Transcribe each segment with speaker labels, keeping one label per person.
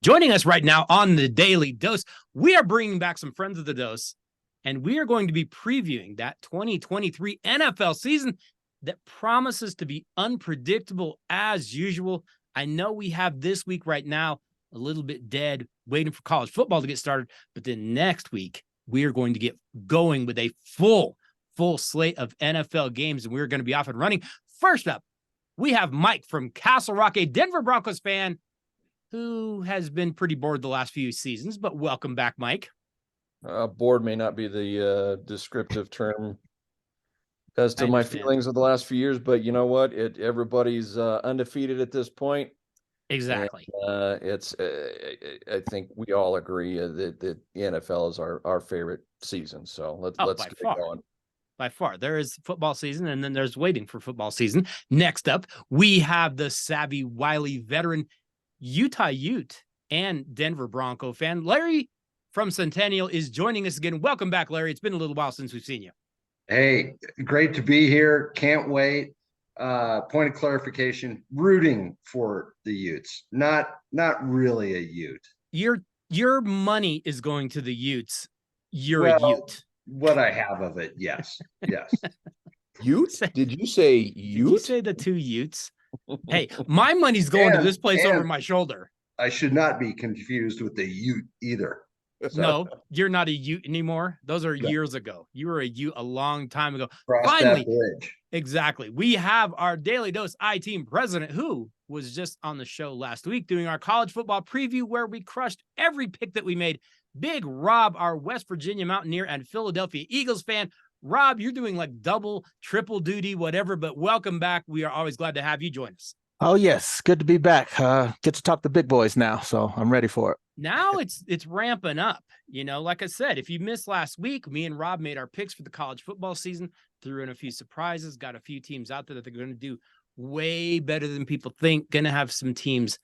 Speaker 1: Joining us right now on the Daily Dose, we are bringing back some friends of the Dose, and we are going to be previewing that 2023 NFL season that promises to be unpredictable as usual. I know we have this week right now a little bit dead, waiting for college football to get started, but then next week we are going to get going with a full slate of NFL games, and we're going to be off and running. First up, we have Mike from Castle Rock, a Denver Broncos fan who has been pretty bored the last few seasons, but welcome back, Mike.
Speaker 2: Bored may not be the descriptive term as to my feelings of the last few years, but you know what? Everybody's undefeated at this point.
Speaker 1: Exactly.
Speaker 2: And, I think we all agree that the NFL is our favorite season. So let's get going.
Speaker 1: By far, there is football season, and then there's waiting for football season. Next up, we have the savvy, wily veteran Utah Ute and Denver Bronco fan Larry from Centennial is joining us again. Welcome back, Larry. It's been a little while since we've seen you.
Speaker 3: Hey, great to be here. Can't wait. Point of clarification: rooting for the Utes, not really a Ute.
Speaker 1: Your money is going to the Utes. You're a Ute.
Speaker 3: What I have of it, yes.
Speaker 2: Ute? Did you say Ute?
Speaker 1: Did you say the two Utes? Hey, my money's going to this place over my shoulder.
Speaker 3: I should not be confused with the Ute either.
Speaker 1: No, you're not a Ute anymore. Those are years ago. You were a Ute a long time ago.
Speaker 3: Finally, that bridge.
Speaker 1: Exactly. We have our Daily Dose I-Team president, who was just on the show last week doing our college football preview, where we crushed every pick that we made. Big Rob, our West Virginia Mountaineer and Philadelphia Eagles fan. Rob, you're doing like double, triple duty, whatever, but welcome back. We are always glad to have you join us.
Speaker 4: Oh, yes. Good to be back. Get to talk to big boys now, so I'm ready for it.
Speaker 1: Now it's ramping up. You know, like I said, if you missed last week, me and Rob made our picks for the college football season, threw in a few surprises, got a few teams out there that they're going to do way better than people think, going to have some teams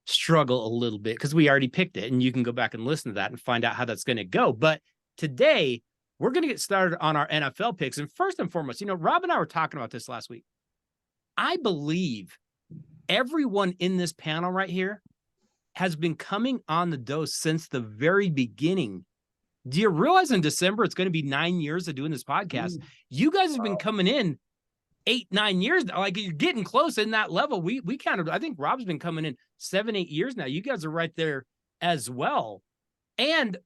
Speaker 1: struggle a little bit because we already picked it, and you can go back and listen to that and find out how that's going to go. But today, we're going to get started on our NFL picks. And first and foremost, you know, Rob and I were talking about this last week. I believe everyone in this panel right here has been coming on the Dose since the very beginning. Do you realize in December, it's going to be 9 years of doing this podcast? You guys have been coming in 8-9 years. Like, you're getting close in that level. We counted, I think Rob's been coming in 7-8 years now. You guys are right there as well. And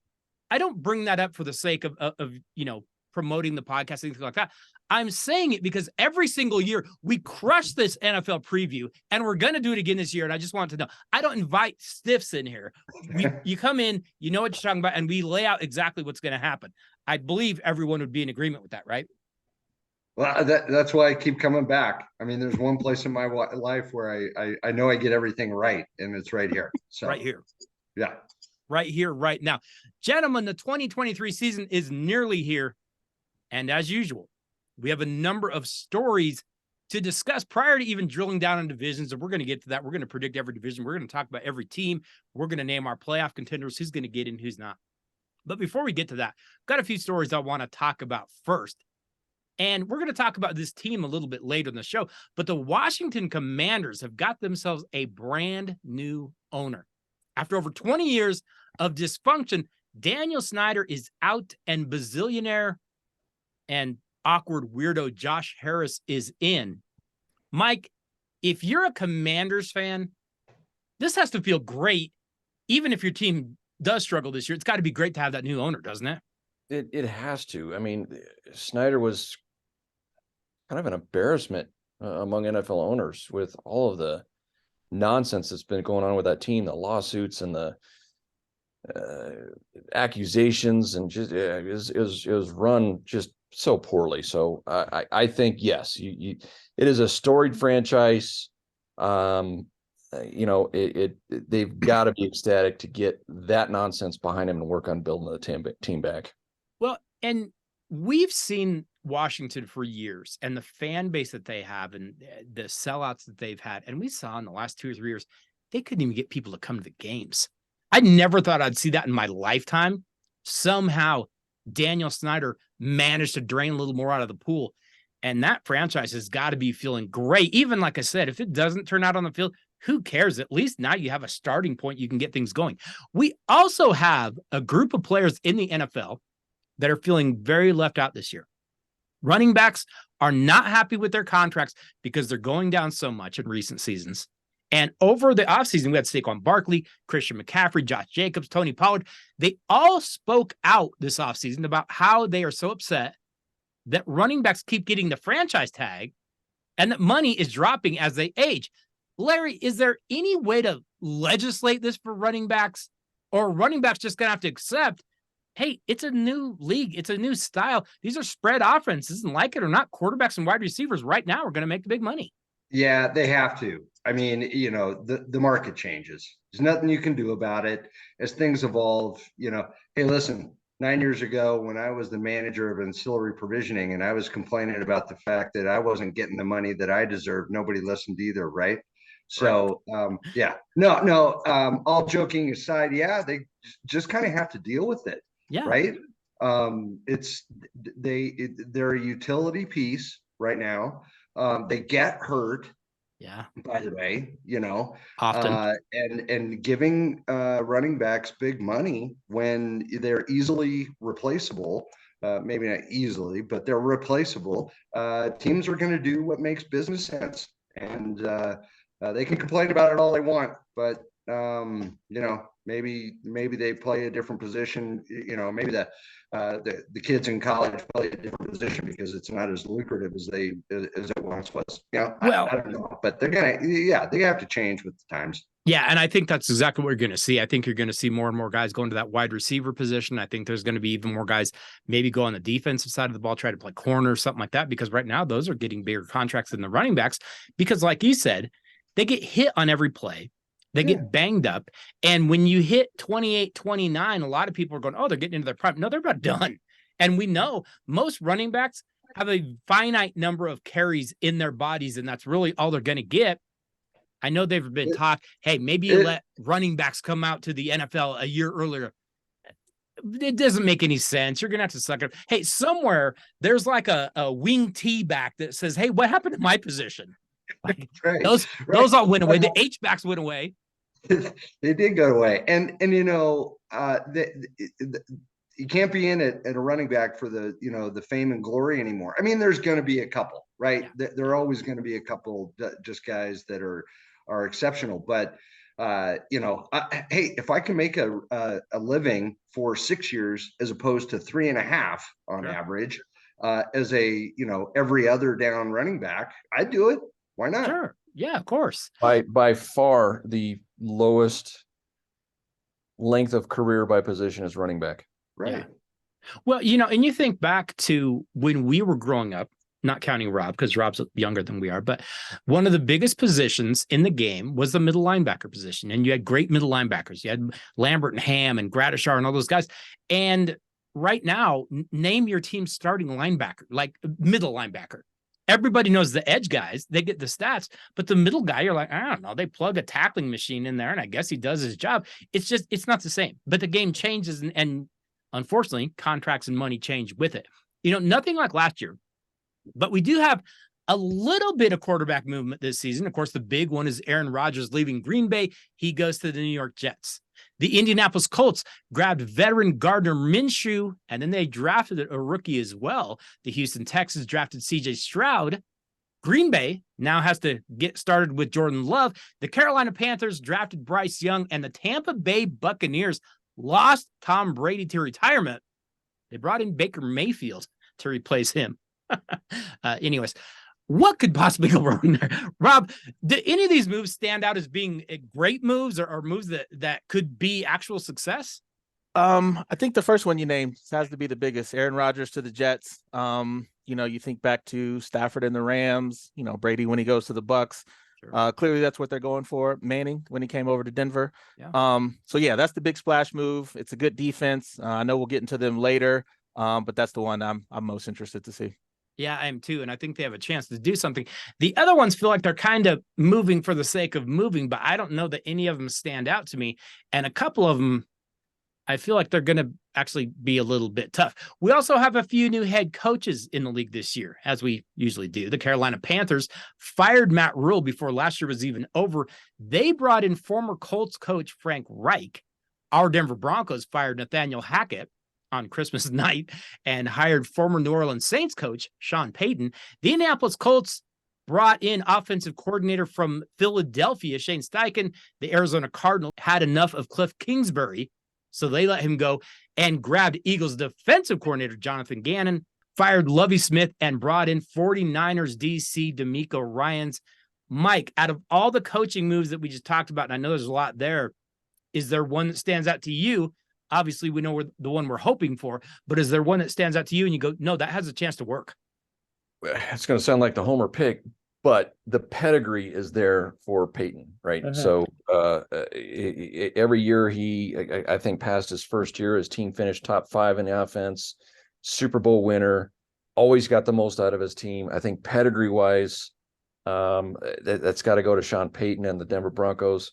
Speaker 1: I don't bring that up for the sake of you know, promoting the podcast, things like that. I'm saying it because every single year we crush this NFL preview, and we're going to do it again this year. And I just want to know, I don't invite stiffs in here. You come in, you know what you're talking about, and we lay out exactly what's going to happen. I believe everyone would be in agreement with that, right?
Speaker 3: Well, that's why I keep coming back. I mean, there's one place in my life where I know I get everything right, and it's right here. So
Speaker 1: right here.
Speaker 3: Yeah.
Speaker 1: Right here, right now. Gentlemen, the 2023 season is nearly here. And as usual, we have a number of stories to discuss prior to even drilling down on divisions. And we're going to get to that. We're going to predict every division. We're going to talk about every team. We're going to name our playoff contenders, who's going to get in, who's not. But before we get to that, I've got a few stories I want to talk about first. And we're going to talk about this team a little bit later in the show. But the Washington Commanders have got themselves a brand new owner. After over 20 years of dysfunction, Daniel Snyder is out, and bazillionaire and awkward weirdo Josh Harris is in. Mike, if you're a Commanders fan, this has to feel great. Even if your team does struggle this year, it's got to be great to have that new owner, doesn't it?
Speaker 2: It has to. I mean, Snyder was kind of an embarrassment among NFL owners with all of the nonsense that's been going on with that team, the lawsuits and the accusations, and just it was run just so poorly. So I think, yes, it is a storied franchise. You know, they've got to be ecstatic to get that nonsense behind him and work on building the team back.
Speaker 1: Well, and we've seen Washington for years, and the fan base that they have and the sellouts that they've had. And we saw in the last 2 or 3 years, they couldn't even get people to come to the games. I never thought I'd see that in my lifetime. Somehow Daniel Snyder managed to drain a little more out of the pool. And that franchise has got to be feeling great. Even like I said, if it doesn't turn out on the field, who cares? At least now you have a starting point. You can get things going. We also have a group of players in the NFL that are feeling very left out this year. Running backs are not happy with their contracts because they're going down so much in recent seasons. And over the offseason, we had Saquon Barkley, Christian McCaffrey, Josh Jacobs, Tony Pollard. They all spoke out this offseason about how they are so upset that running backs keep getting the franchise tag and that money is dropping as they age. Larry, is there any way to legislate this for running backs, or running backs just going to have to accept, hey, it's a new league. It's a new style. These are spread offenses, and like it or not, quarterbacks and wide receivers right now are going to make the big money.
Speaker 3: Yeah, they have to. I mean, you know, the market changes. There's nothing you can do about it as things evolve. You know, hey, listen, 9 years ago when I was the manager of ancillary provisioning and I was complaining about the fact that I wasn't getting the money that I deserved, nobody listened either, right? So, yeah, no, all joking aside, yeah, they just kind of have to deal with it.
Speaker 1: Yeah.
Speaker 3: Right. They're a utility piece right now. They get hurt.
Speaker 1: Yeah.
Speaker 3: By the way, you know,
Speaker 1: often
Speaker 3: and giving running backs big money when they're easily replaceable, maybe not easily, but they're replaceable. Teams are going to do what makes business sense, and they can complain about it all they want, but you know, maybe they play a different position. You know, maybe the kids in college play a different position because it's not as lucrative as it once was. You know,
Speaker 1: well,
Speaker 3: I don't know, but they have to change with the times.
Speaker 1: Yeah, and I think that's exactly what you're going to see. I think you're going to see more and more guys going to that wide receiver position. I think there's going to be even more guys maybe go on the defensive side of the ball, try to play corner or something like that, because right now those are getting bigger contracts than the running backs because, like you said, they get hit on every play. They get banged up. And when you hit 28, 29, a lot of people are going, oh, they're getting into their prime. No, they're about done. And we know most running backs have a finite number of carries in their bodies, and that's really all they're going to get. I know they've been taught, hey, maybe you let running backs come out to the NFL a year earlier. It doesn't make any sense. You're going to have to suck it. Hey, somewhere there's like a wing T back that says, hey, what happened to my position? Like, those all went away. The H backs went away.
Speaker 3: They did go away, and you know, you can't be in it at a running back for the fame and glory anymore. I mean, there's going to be a couple, right? Yeah. There are always going to be a couple, just guys that are exceptional. But you know, hey, if I can make a living for 6 years as opposed to 3.5 on average, as a every other down running back, I'd do it. Why not?
Speaker 1: Sure. Yeah, of course.
Speaker 2: By far the lowest length of career by position is running back.
Speaker 3: Right.
Speaker 1: Yeah. Well, and you think back to when we were growing up, not counting Rob because Rob's younger than we are, but one of the biggest positions in the game was the middle linebacker position. And you had great middle linebackers. You had Lambert and Ham and Gradishar and all those guys. And right now, name your team's starting linebacker, like middle linebacker. Everybody knows the edge guys, they get the stats, but the middle guy, you're like, I don't know, they plug a tackling machine in there and I guess he does his job. It's not the same, but the game changes and unfortunately contracts and money change with it. Nothing like last year, but we do have a little bit of quarterback movement this season. Of course, the big one is Aaron Rodgers leaving Green Bay. He goes to the New York Jets. The Indianapolis Colts grabbed veteran Gardner Minshew, and then they drafted a rookie as well. The Houston Texans drafted C.J. Stroud. Green Bay now has to get started with Jordan Love. The Carolina Panthers drafted Bryce Young, and the Tampa Bay Buccaneers lost Tom Brady to retirement. They brought in Baker Mayfield to replace him. Anyways, what could possibly go wrong there? Rob, did any of these moves stand out as being great moves or moves that could be actual success?
Speaker 4: I think the first one you named has to be the biggest. Aaron Rodgers to the Jets. You think back to Stafford and the Rams, Brady when he goes to the Bucks. Sure. Clearly that's what they're going for. Manning when he came over to Denver. Yeah. So yeah, that's the big splash move. It's a good defense. I know we'll get into them later. But that's the one I'm most interested to see.
Speaker 1: Yeah, I am too. And I think they have a chance to do something. The other ones feel like they're kind of moving for the sake of moving, but I don't know that any of them stand out to me. And a couple of them, I feel like they're going to actually be a little bit tough. We also have a few new head coaches in the league this year, as we usually do. The Carolina Panthers fired Matt Rule before last year was even over. They brought in former Colts coach Frank Reich. Our Denver Broncos fired Nathaniel Hackett on Christmas night and hired former New Orleans Saints coach Sean Payton. The Indianapolis Colts brought in offensive coordinator from Philadelphia, Shane Steichen. The Arizona Cardinals had enough of Cliff Kingsbury, so they let him go and grabbed Eagles defensive coordinator Jonathan Gannon, fired Lovie Smith, and brought in 49ers DC DeMeco Ryans. Mike, out of all the coaching moves that we just talked about, and I know there's a lot there, is there one that stands out to you? Obviously, we know we're the one we're hoping for, but is there one that stands out to you and you go, no, that has a chance to work?
Speaker 2: It's going to sound like the homer pick, but the pedigree is there for Peyton, right? So every year I think past his first year, his team finished top 5 in the offense, Super Bowl winner, always got the most out of his team. I think pedigree wise, that's got to go to Sean Payton and the Denver Broncos.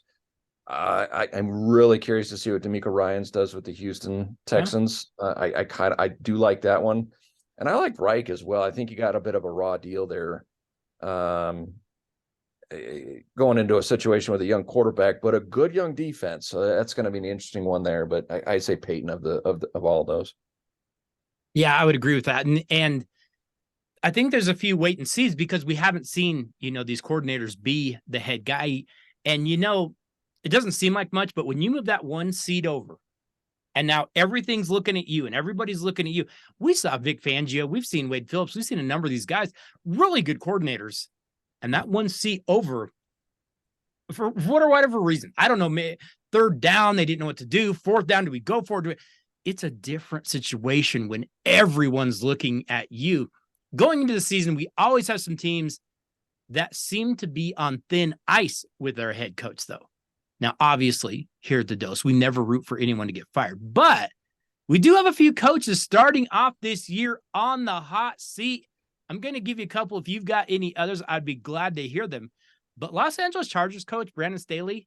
Speaker 2: I'm really curious to see what DeMeco Ryans does with the Houston Texans. I do like that one, and I like Reich as well. I think you got a bit of a raw deal there, going into a situation with a young quarterback, but a good young defense. So that's going to be an interesting one there. But I say Peyton of all of those.
Speaker 1: Yeah, I would agree with that, and I think there's a few wait and sees because we haven't seen these coordinators be the head guy, and it doesn't seem like much, but when you move that one seat over and now everything's looking at you and everybody's looking at you, we saw Vic Fangio, we've seen Wade Phillips, we've seen a number of these guys, really good coordinators, and that one seat over for whatever reason, I don't know, third down, they didn't know what to do, fourth down, do we go for it? It's a different situation when everyone's looking at you. Going into the season, we always have some teams that seem to be on thin ice with their head coach, though. Now, obviously, here at the Dose, we never root for anyone to get fired, but we do have a few coaches starting off this year on the hot seat. I'm going to give you a couple. If you've got any others, I'd be glad to hear them. But Los Angeles Chargers coach Brandon Staley,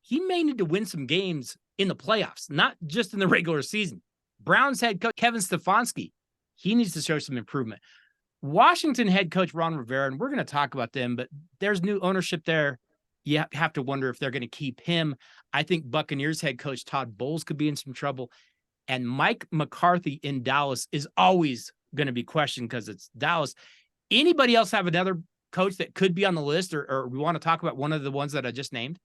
Speaker 1: he may need to win some games in the playoffs, not just in the regular season. Browns head coach Kevin Stefanski, he needs to show some improvement. Washington head coach Ron Rivera, and we're going to talk about them, but there's new ownership there. You have to wonder if they're going to keep him. I think Buccaneers head coach Todd Bowles could be in some trouble. And Mike McCarthy in Dallas is always going to be questioned because it's Dallas. Anybody else have another coach that could be on the list, or we want to talk about one of the ones that I just named?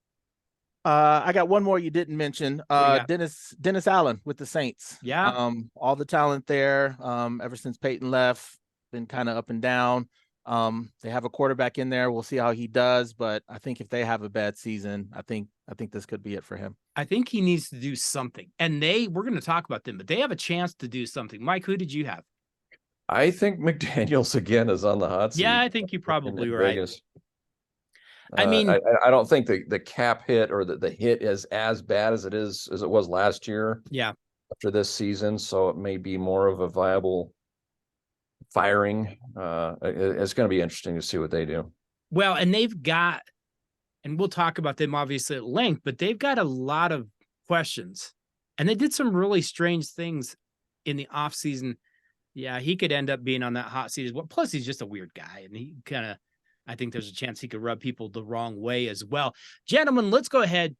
Speaker 4: I got one more you didn't mention. Dennis Allen with the Saints.
Speaker 1: Yeah.
Speaker 4: All the talent there. Ever since Peyton left, been kind of up and down. They have a quarterback in there. We'll see how he does, but I think if they have a bad season, I think this could be it for him.
Speaker 1: I think he needs to do something, and we're going to talk about them, but they have a chance to do something. Mike, who did you have?
Speaker 2: I think McDaniels again is on the hot seat.
Speaker 1: Yeah, I think you're probably right.
Speaker 2: Vegas.
Speaker 1: I mean,
Speaker 2: I don't think the cap hit or the hit is as bad as it was last year.
Speaker 1: Yeah.
Speaker 2: After this season, so it may be more of a viable firing. It's going to be interesting to see what they do.
Speaker 1: Well, and they've got, and we'll talk about them obviously at length, but they've got a lot of questions, and they did some really strange things in the offseason. Yeah, he could end up being on that hot seat as well. Plus, he's just a weird guy, and he I think there's a chance he could rub people the wrong way as well. Gentlemen, let's go ahead.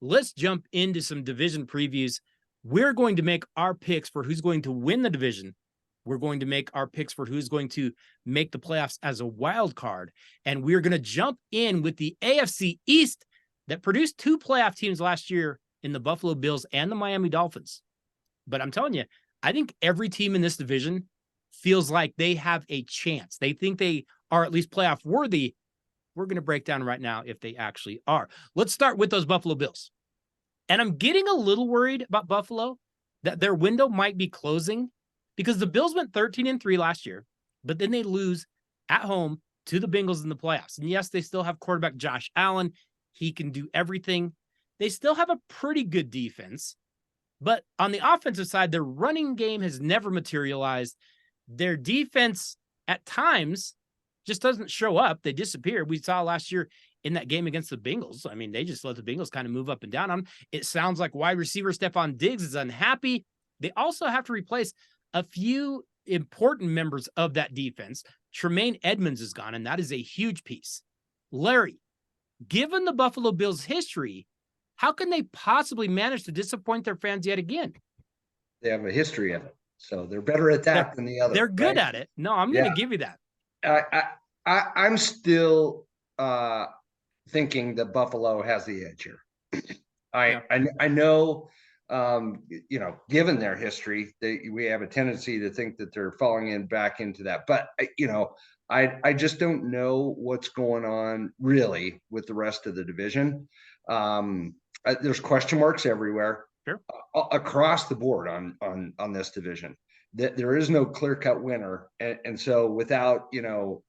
Speaker 1: Let's jump into some division previews. We're going to make our picks for who's going to win the division. We're going to make our picks for who's going to make the playoffs as a wild card. And we're going to jump in with the AFC East that produced 2 playoff teams last year in the Buffalo Bills and the Miami Dolphins. But I'm telling you, I think every team in this division feels like they have a chance. They think they are at least playoff worthy. We're going to break down right now if they actually are. Let's start with those Buffalo Bills. And I'm getting a little worried about Buffalo, that their window might be closing, because the Bills went 13-3 last year, but then they lose at home to the Bengals in the playoffs. And yes, they still have quarterback Josh Allen. He can do everything. They still have a pretty good defense, but on the offensive side, their running game has never materialized. Their defense at times just doesn't show up. They disappear. We saw last year in that game against the Bengals. I mean, they just let the Bengals kind of move up and down on them. It sounds like wide receiver Stephon Diggs is unhappy. They also have to replace a few important members of that defense. Tremaine Edmonds is gone, and that is a huge piece. Larry, given the Buffalo Bills' history, how can they possibly manage to disappoint their fans yet again?
Speaker 3: They have a history of it, so they're better at that than the other.
Speaker 1: They're good at it. No, I'm going to give you that.
Speaker 3: I'm still thinking that Buffalo has the edge here. I know, given their history, we have a tendency to think that they're falling back into that. But I just don't know what's going on really with the rest of the division. There's question marks everywhere,
Speaker 1: sure,
Speaker 3: across the board on this division. That there is no clear-cut winner, and so without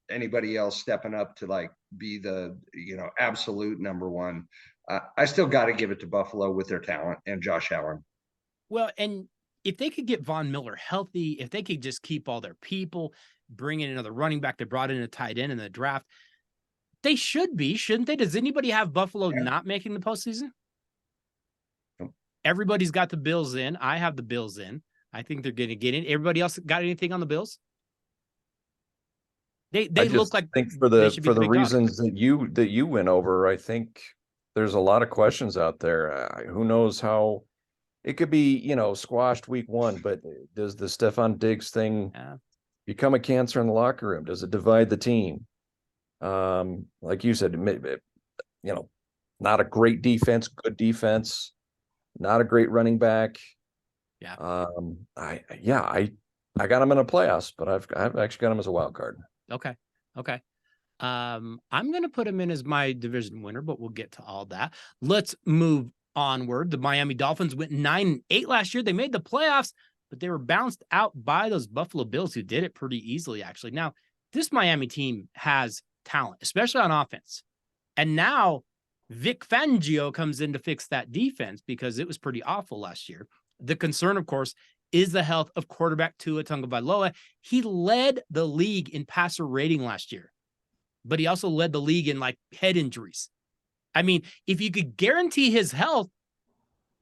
Speaker 3: anybody else stepping up to like be the absolute number one, I still got to give it to Buffalo with their talent and Josh Allen.
Speaker 1: Well, and if they could get Von Miller healthy, if they could just keep all their people, bring in another running back, they brought in a tight end in the draft, they should be, shouldn't they? Does anybody have Buffalo not making the postseason?
Speaker 3: Nope.
Speaker 1: Everybody's got the Bills in. I have the Bills in. I think they're going to get in. Everybody else got anything on the Bills? They look like,
Speaker 2: I think for the reasons that you went over, I think there's a lot of questions out there. Who knows how it could be, squashed week one, but does the Stephon Diggs thing become a cancer in the locker room? Does it divide the team? Like you said, not a great defense, good defense, not a great running back.
Speaker 1: Yeah.
Speaker 2: I got him in a playoffs, but I've actually got him as a wild card.
Speaker 1: Okay. I'm going to put him in as my division winner, but we'll get to all that. Let's move onward. The Miami Dolphins went 9-8 last year. They made the playoffs, but they were bounced out by those Buffalo Bills, who did it pretty easily, actually. Now, this Miami team has talent, especially on offense. And now Vic Fangio comes in to fix that defense because it was pretty awful last year. The concern, of course, is the health of quarterback Tua Tagovailoa. He led the league in passer rating last year, but he also led the league in like head injuries. I mean, if you could guarantee his health,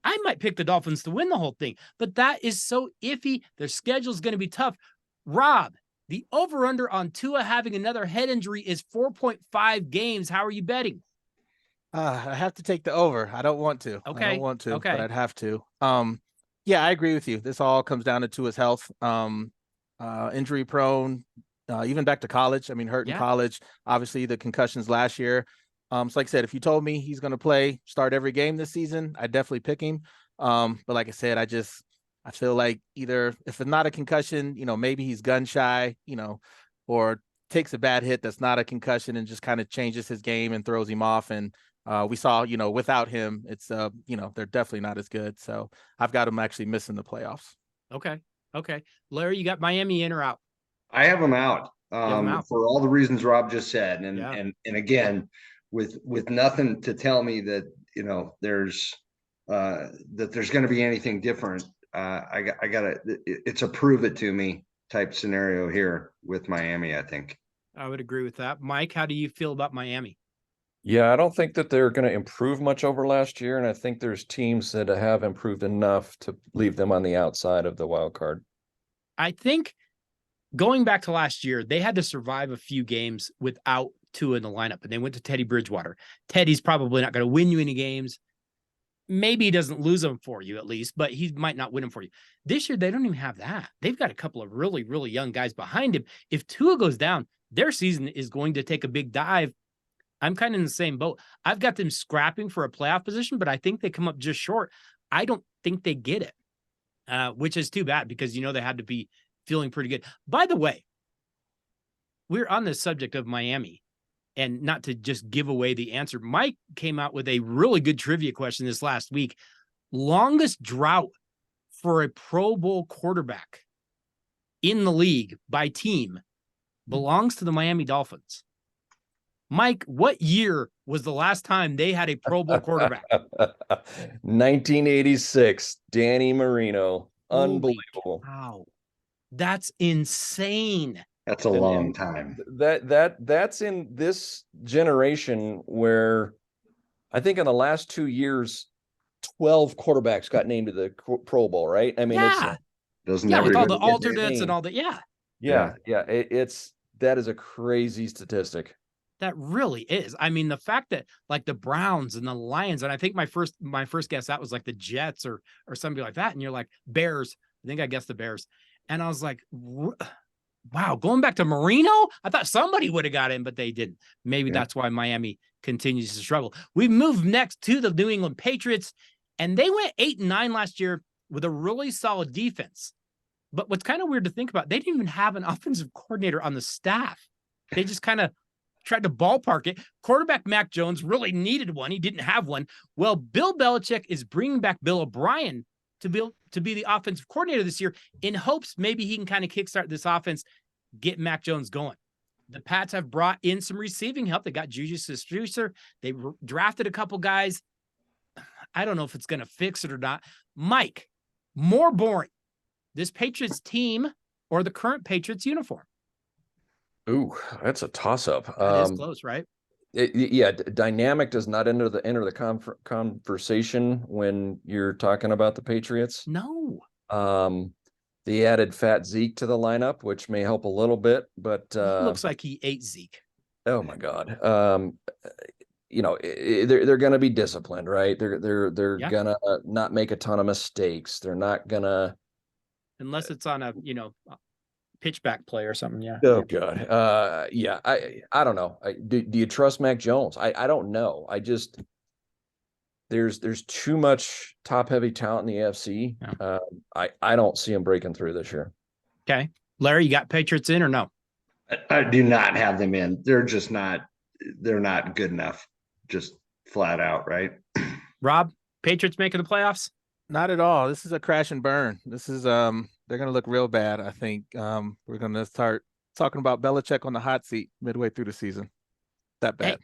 Speaker 1: I might pick the Dolphins to win the whole thing, but that is so iffy. Their schedule is going to be tough. Rob, the over-under on Tua having another head injury is 4.5 games. How are you betting?
Speaker 4: I have to take the over. I don't want to.
Speaker 1: Okay.
Speaker 4: I don't want to,
Speaker 1: okay,
Speaker 4: but I'd have to. Yeah, I agree with you. This all comes down to Tua's health. Injury prone, even back to college. I mean, hurt in college. Obviously, the concussions last year. So like I said, if you told me he's going to start every game this season, I'd definitely pick him. But like I said, I feel like either if it's not a concussion, maybe he's gun shy, or takes a bad hit that's not a concussion and just kind of changes his game and throws him off. And we saw, without him, it's, they're definitely not as good. So I've got him actually missing the playoffs.
Speaker 1: Okay. Larry, you got Miami in or out?
Speaker 3: I have them out, for all the reasons Rob just said. And again, with nothing to tell me that, there's going to be anything different. It's a prove it to me type scenario here with Miami, I think.
Speaker 1: I would agree with that. Mike, how do you feel about Miami?
Speaker 2: Yeah, I don't think that they're going to improve much over last year, and I think there's teams that have improved enough to leave them on the outside of the wild card.
Speaker 1: I think going back to last year, they had to survive a few games without Tua in the lineup, and they went to Teddy Bridgewater. Teddy's probably not going to win you any games. Maybe he doesn't lose them for you at least, but he might not win them for you. This year, they don't even have that. They've got a couple of really, really young guys behind him. If Tua goes down, their season is going to take a big dive. I'm kind of in the same boat. I've got them scrapping for a playoff position, but I think they come up just short. I don't think they get it, which is too bad because, they had to be feeling pretty good. By the way, we're on the subject of Miami, and not to just give away the answer. Mike came out with a really good trivia question this last week. Longest drought for a Pro Bowl quarterback in the league by team belongs to the Miami Dolphins. Mike, what year was the last time they had a Pro Bowl quarterback?
Speaker 2: 1986, Danny Marino. Unbelievable.
Speaker 1: Wow. That's insane.
Speaker 3: That's a long time.
Speaker 2: That's in this generation where I think in the last 2 years, 12 quarterbacks got named to the Pro Bowl, right? I mean,
Speaker 1: Yeah.
Speaker 3: Doesn't
Speaker 1: Yeah, with all
Speaker 3: everybody
Speaker 1: the
Speaker 3: get their
Speaker 1: alternates and
Speaker 3: name?
Speaker 1: all that. Yeah.
Speaker 2: yeah. That is a crazy statistic.
Speaker 1: That really is. I mean, the fact that like the Browns and the Lions, and I think my first guess that was like the Jets or somebody like that, and you're like Bears. I think I guessed the Bears, and I was like, wow, going back to Marino, I thought somebody would have got in, but they didn't. Maybe that's why Miami continues to struggle. We moved next to the New England Patriots, and they went 8-9 last year with a really solid defense. But what's kind of weird to think about, they didn't even have an offensive coordinator on the staff. They just kind of tried to ballpark it. Quarterback Mac Jones really needed one. He didn't have one. Well, Bill Belichick is bringing back Bill O'Brien to be the offensive coordinator this year in hopes maybe he can kind of kickstart this offense, get Mac Jones going. The Pats have brought in some receiving help. They got Juju Smith-Schuster. They drafted a couple guys. I don't know if it's going to fix it or not. Mike, more boring, this Patriots team or the current Patriots uniform?
Speaker 2: Ooh, that's a toss-up.
Speaker 1: That is close, right?
Speaker 2: Dynamic does not enter the conversation when you're talking about the Patriots.
Speaker 1: No.
Speaker 2: They added Fat Zeke to the lineup, which may help a little bit, but
Speaker 1: He looks like he ate Zeke.
Speaker 2: oh my God. They're going to be disciplined, right? They're gonna not make a ton of mistakes. They're not gonna,
Speaker 1: unless it's on a pitchback play or something. Yeah.
Speaker 2: Oh God. I don't know. Do you trust Mac Jones? I don't know. There's too much top heavy talent in the AFC.
Speaker 1: Yeah.
Speaker 2: I don't see him breaking through this year.
Speaker 1: Okay. Larry, you got Patriots in or no?
Speaker 3: I do not have them in. They're not good enough. Just flat out, right?
Speaker 1: Rob, Patriots making the playoffs?
Speaker 4: Not at all. This is a crash and burn. This is they're going to look real bad. I think we're going to start talking about Belichick on the hot seat midway through the season. That bad.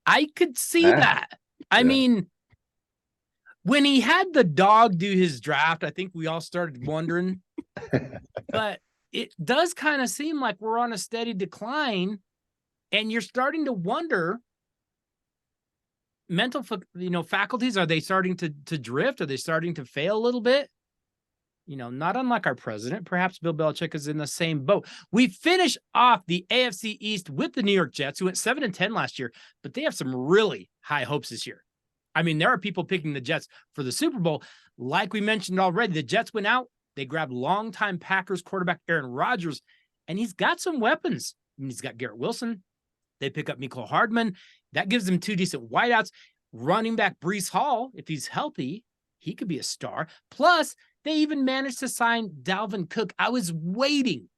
Speaker 1: I could see that. I mean, when he had the dog do his draft, I think we all started wondering, but it does kind of seem like we're on a steady decline, and you're starting to wonder, mental, faculties, are they starting to drift? Are they starting to fail a little bit? Not unlike our president, perhaps Bill Belichick is in the same boat. We finish off the AFC East with the New York Jets, who went 7-10 last year, but they have some really high hopes this year. I mean, there are people picking the Jets for the Super Bowl. Like we mentioned already, the Jets went out. They grabbed longtime Packers quarterback Aaron Rodgers, and he's got some weapons. I mean, he's got Garrett Wilson. They pick up Mecole Hardman. That gives them two decent wideouts. Running back Breece Hall, if he's healthy, he could be a star. Plus, they even managed to sign Dalvin Cook. I was waiting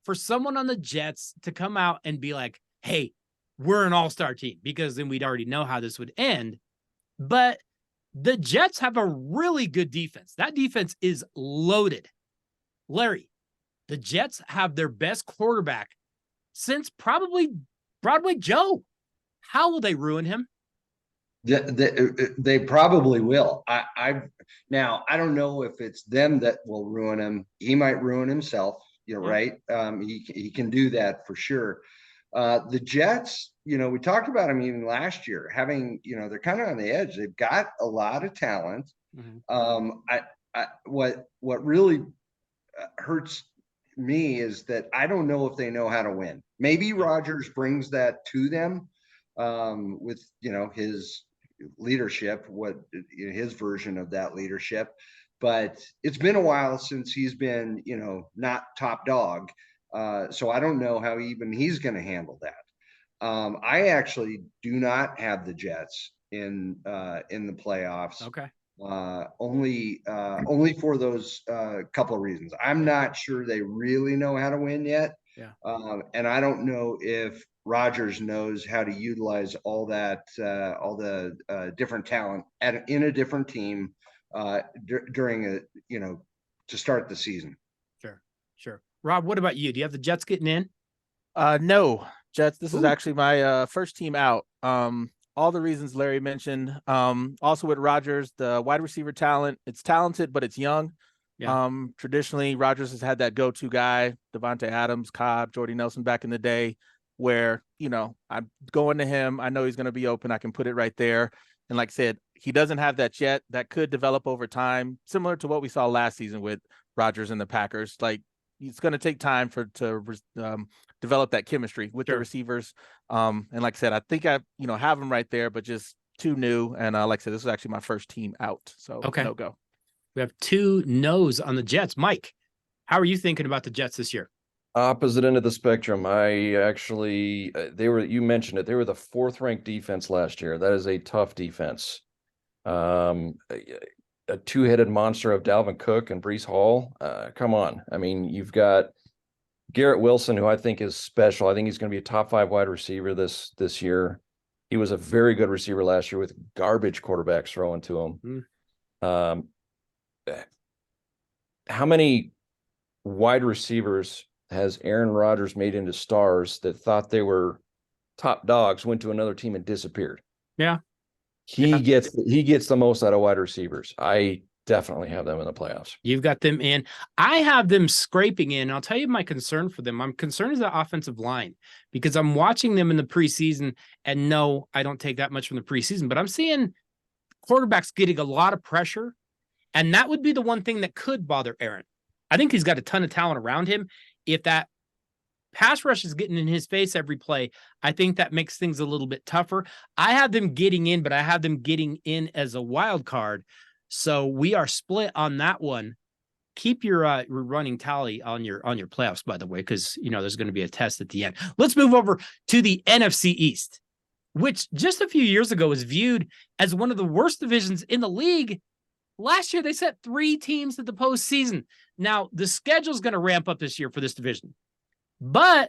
Speaker 1: for someone on the Jets to come out and be like, hey, we're an all-star team, because then we'd already know how this would end. But the Jets have a really good defense. That defense is loaded. Larry, the Jets have their best quarterback since probably Broadway Joe. How will they ruin him?
Speaker 3: They probably will. Now, I don't know if it's them that will ruin him. He might ruin himself. You're right. He can do that for sure. The Jets, we talked about them even last year, having, they're kind of on the edge. They've got a lot of talent. Mm-hmm. What really hurts me is that I don't know if they know how to win. Maybe Rodgers brings that to them with, his leadership, his version of that leadership. But it's been a while since he's been, not top dog. So I don't know how even he's going to handle that. I actually do not have the Jets in the playoffs.
Speaker 1: Okay.
Speaker 3: Only for those couple of reasons. I'm not sure they really know how to win yet.
Speaker 1: Yeah.
Speaker 3: And I don't know if Rodgers knows how to utilize all the different talent in a different team during to start the season.
Speaker 1: Sure. Rob, what about you? Do you have the Jets getting in?
Speaker 4: No, Jets. This is actually my first team out. All the reasons Larry mentioned. Also with Rodgers, the wide receiver talent, it's talented, but it's young. Yeah. Traditionally, Rodgers has had that go-to guy, Devontae Adams, Cobb, Jordy Nelson back in the day, where, I'm going to him. I know he's going to be open. I can put it right there. And like I said, he doesn't have that yet. That could develop over time, similar to what we saw last season with Rodgers and the Packers. Like, it's going to take time to develop that chemistry with the receivers. And like I said, I think I have him right there, but just too new. And like I said, this is actually my first team out. So no go.
Speaker 1: We have 2 no's on the Jets. Mike, how are you thinking about the Jets this year?
Speaker 2: Opposite end of the spectrum. I actually, you mentioned it. They were the 4th ranked defense last year. That is a tough defense. A 2-headed monster of Dalvin Cook and Breece Hall. Come on. I mean, you've got Garrett Wilson, who I think is special. I think he's going to be a top 5 wide receiver this year. He was a very good receiver last year with garbage quarterbacks throwing to him. How many wide receivers has Aaron Rodgers made into stars that thought they were top dogs, went to another team and disappeared?
Speaker 1: Yeah.
Speaker 2: He gets the most out of wide receivers. I definitely have them in the playoffs.
Speaker 1: You've got them in. I have them scraping in. I'll tell you my concern for them. I'm concerned is the offensive line, because I'm watching them in the preseason, and no, I don't take that much from the preseason, but I'm seeing quarterbacks getting a lot of pressure, and that would be the one thing that could bother Aaron. I think he's got a ton of talent around him. If that pass rush is getting in his face every play, I think that makes things a little bit tougher. I have them getting in, but I have them getting in as a wild card. So we are split on that one. Keep your running tally on your playoffs, by the way, because there's going to be a test at the end. Let's move over to the NFC East, which just a few years ago was viewed as one of the worst divisions in the league. Last year, they set 3 teams to the postseason. Now, the schedule is going to ramp up this year for this division. But,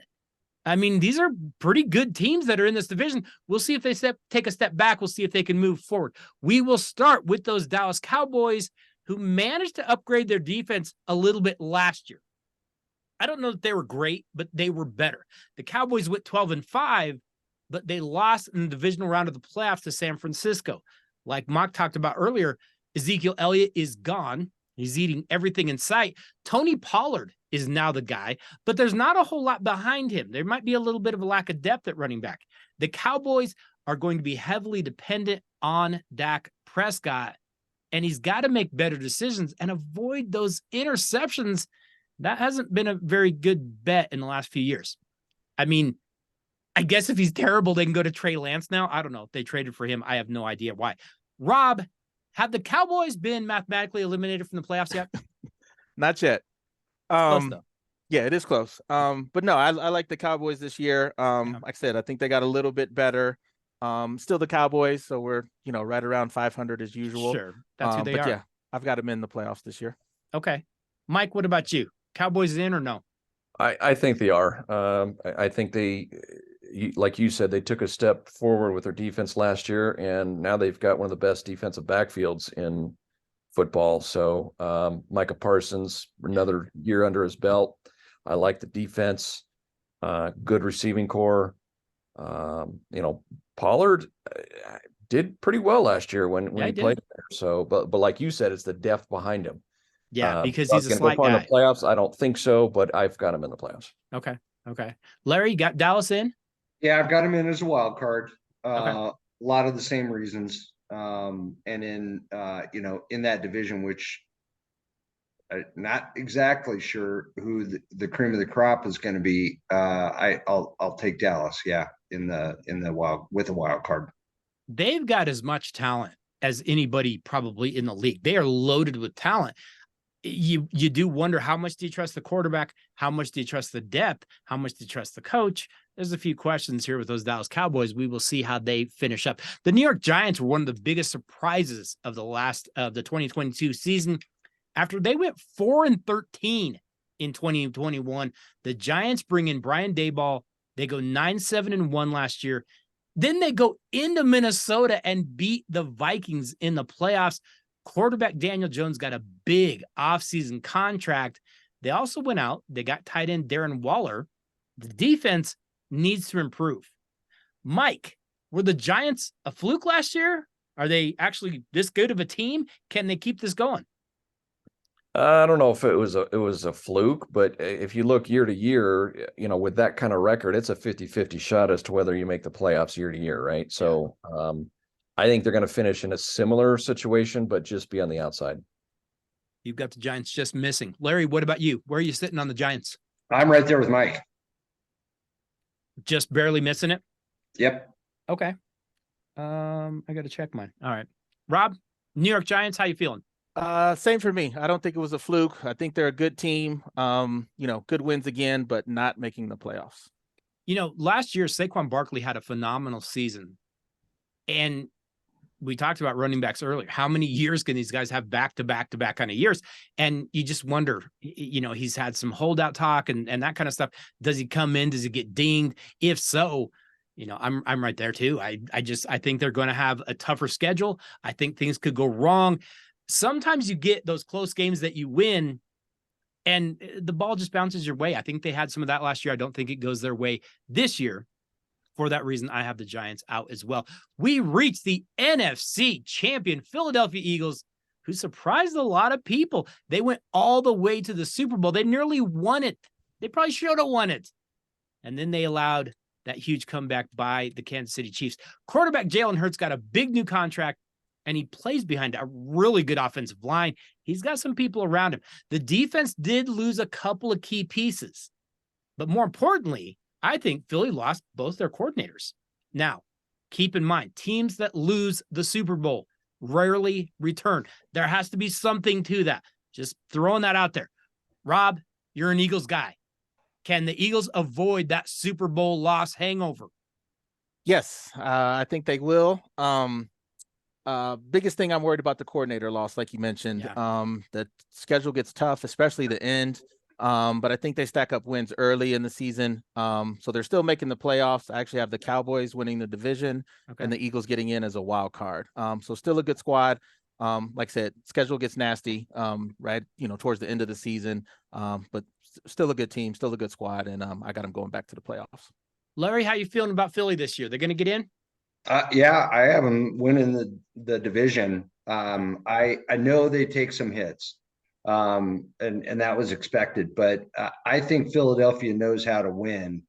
Speaker 1: I mean, these are pretty good teams that are in this division. We'll see if they take a step back. We'll see if they can move forward. We will start with those Dallas Cowboys, who managed to upgrade their defense a little bit last year. I don't know that they were great, but they were better. The Cowboys went 12-5, but they lost in the divisional round of the playoffs to San Francisco. Like Mock talked about earlier, Ezekiel Elliott is gone. He's eating everything in sight. Tony Pollard is now the guy, but there's not a whole lot behind him. There might be a little bit of a lack of depth at running back. The Cowboys are going to be heavily dependent on Dak Prescott, and he's got to make better decisions and avoid those interceptions. That hasn't been a very good bet in the last few years. I mean, I guess if he's terrible, they can go to Trey Lance now. I don't know. If they traded for him, I have no idea why. Rob, have the Cowboys been mathematically eliminated from the playoffs yet?
Speaker 4: Not yet.
Speaker 1: Close, though.
Speaker 4: Yeah, it is close. But no, I like the Cowboys this year. Like I said, I think they got a little bit better. Still the Cowboys, so we're right around 500 as usual.
Speaker 1: Sure, that's who they are.
Speaker 4: Yeah, I've got them in the playoffs this year.
Speaker 1: Okay, Mike, what about you? Cowboys in or no?
Speaker 2: I think they are. I think they, like you said, they took a step forward with their defense last year, and now they've got one of the best defensive backfields in football. So Micah Parsons, another year under his belt. I like the defense, good receiving core. Pollard did pretty well last year when he played there. So, but like you said, it's the depth behind him.
Speaker 1: Yeah, because he's a slight guy.
Speaker 2: In the playoffs, I don't think so, but I've got him in the playoffs.
Speaker 1: Okay. Larry, you got Dallas in?
Speaker 3: Yeah, I've got him in as a wild card. A lot of the same reasons. And in in that division, which I'm not exactly sure who the cream of the crop is going to be. I'll take Dallas. Yeah, in the wild card.
Speaker 1: They've got as much talent as anybody probably in the league. They are loaded with talent. You do wonder, how much do you trust the quarterback? How much do you trust the depth? How much do you trust the coach? There's a few questions here with those Dallas Cowboys. We will see how they finish up. The New York Giants were one of the biggest surprises of the 2022 season. After they went 4-13 in 2021, the Giants bring in Brian Daboll. They go 9-7-1 last year. Then they go into Minnesota and beat the Vikings in the playoffs. Quarterback Daniel Jones got a big offseason contract. They also went out. They got tight end Darren Waller. The defense needs to improve. Mike, were the Giants a fluke last year? Are they actually this good of a team? Can they keep this going?
Speaker 2: I don't know if it was a fluke, but if you look year to year, with that kind of record, it's a 50-50 shot as to whether you make the playoffs year to year, right? So I think they're going to finish in a similar situation, but just be on the outside.
Speaker 1: You've got the Giants just missing. Larry, what about you? Where are you sitting on the Giants?
Speaker 3: I'm right there with Mike.
Speaker 1: Just barely missing it?
Speaker 3: Yep.
Speaker 1: Okay. I got to check mine. All right. Rob, New York Giants, how you feeling?
Speaker 4: Same for me. I don't think it was a fluke. I think they're a good team. Good wins again, but not making the playoffs.
Speaker 1: Last year, Saquon Barkley had a phenomenal season. And we talked about running backs earlier. How many years can these guys have back-to-back kind of years? And you just wonder, he's had some holdout talk and that kind of stuff. Does he come in? Does he get dinged? If so, I'm right there too. I think they're going to have a tougher schedule. I think things could go wrong. Sometimes you get those close games that you win and the ball just bounces your way. I think they had some of that last year. I don't think it goes their way this year. For that reason, I have the Giants out as well. We reached the NFC champion Philadelphia Eagles, who surprised a lot of people. They went all the way to the Super Bowl. They nearly won it. They probably should have won it. And then they allowed that huge comeback by the Kansas City Chiefs. Quarterback Jalen Hurts got a big new contract, and he plays behind a really good offensive line. He's got some people around him. The defense did lose a couple of key pieces. But more importantly, I think Philly lost both their coordinators. Now, keep in mind, teams that lose the Super Bowl rarely return. There has to be something to that. Just throwing that out there. Rob, you're an Eagles guy. Can the Eagles avoid that Super Bowl loss hangover?
Speaker 4: Yes, I think they will. Biggest thing I'm worried about the coordinator loss, like you mentioned.
Speaker 1: Yeah.
Speaker 4: The schedule gets tough, especially the end. But I think they stack up wins early in the season. So they're still making the playoffs. I actually have the Cowboys winning the division and the Eagles getting in as a wild card. So still a good squad. Like I said, schedule gets nasty, right? Towards the end of the season. But still a good team, still a good squad. And I got them going back to the playoffs.
Speaker 1: Larry, how you feeling about Philly this year? They're going to get in?
Speaker 3: Yeah, I have them winning the division. I know they take some hits. And that was expected, but I think Philadelphia knows how to win.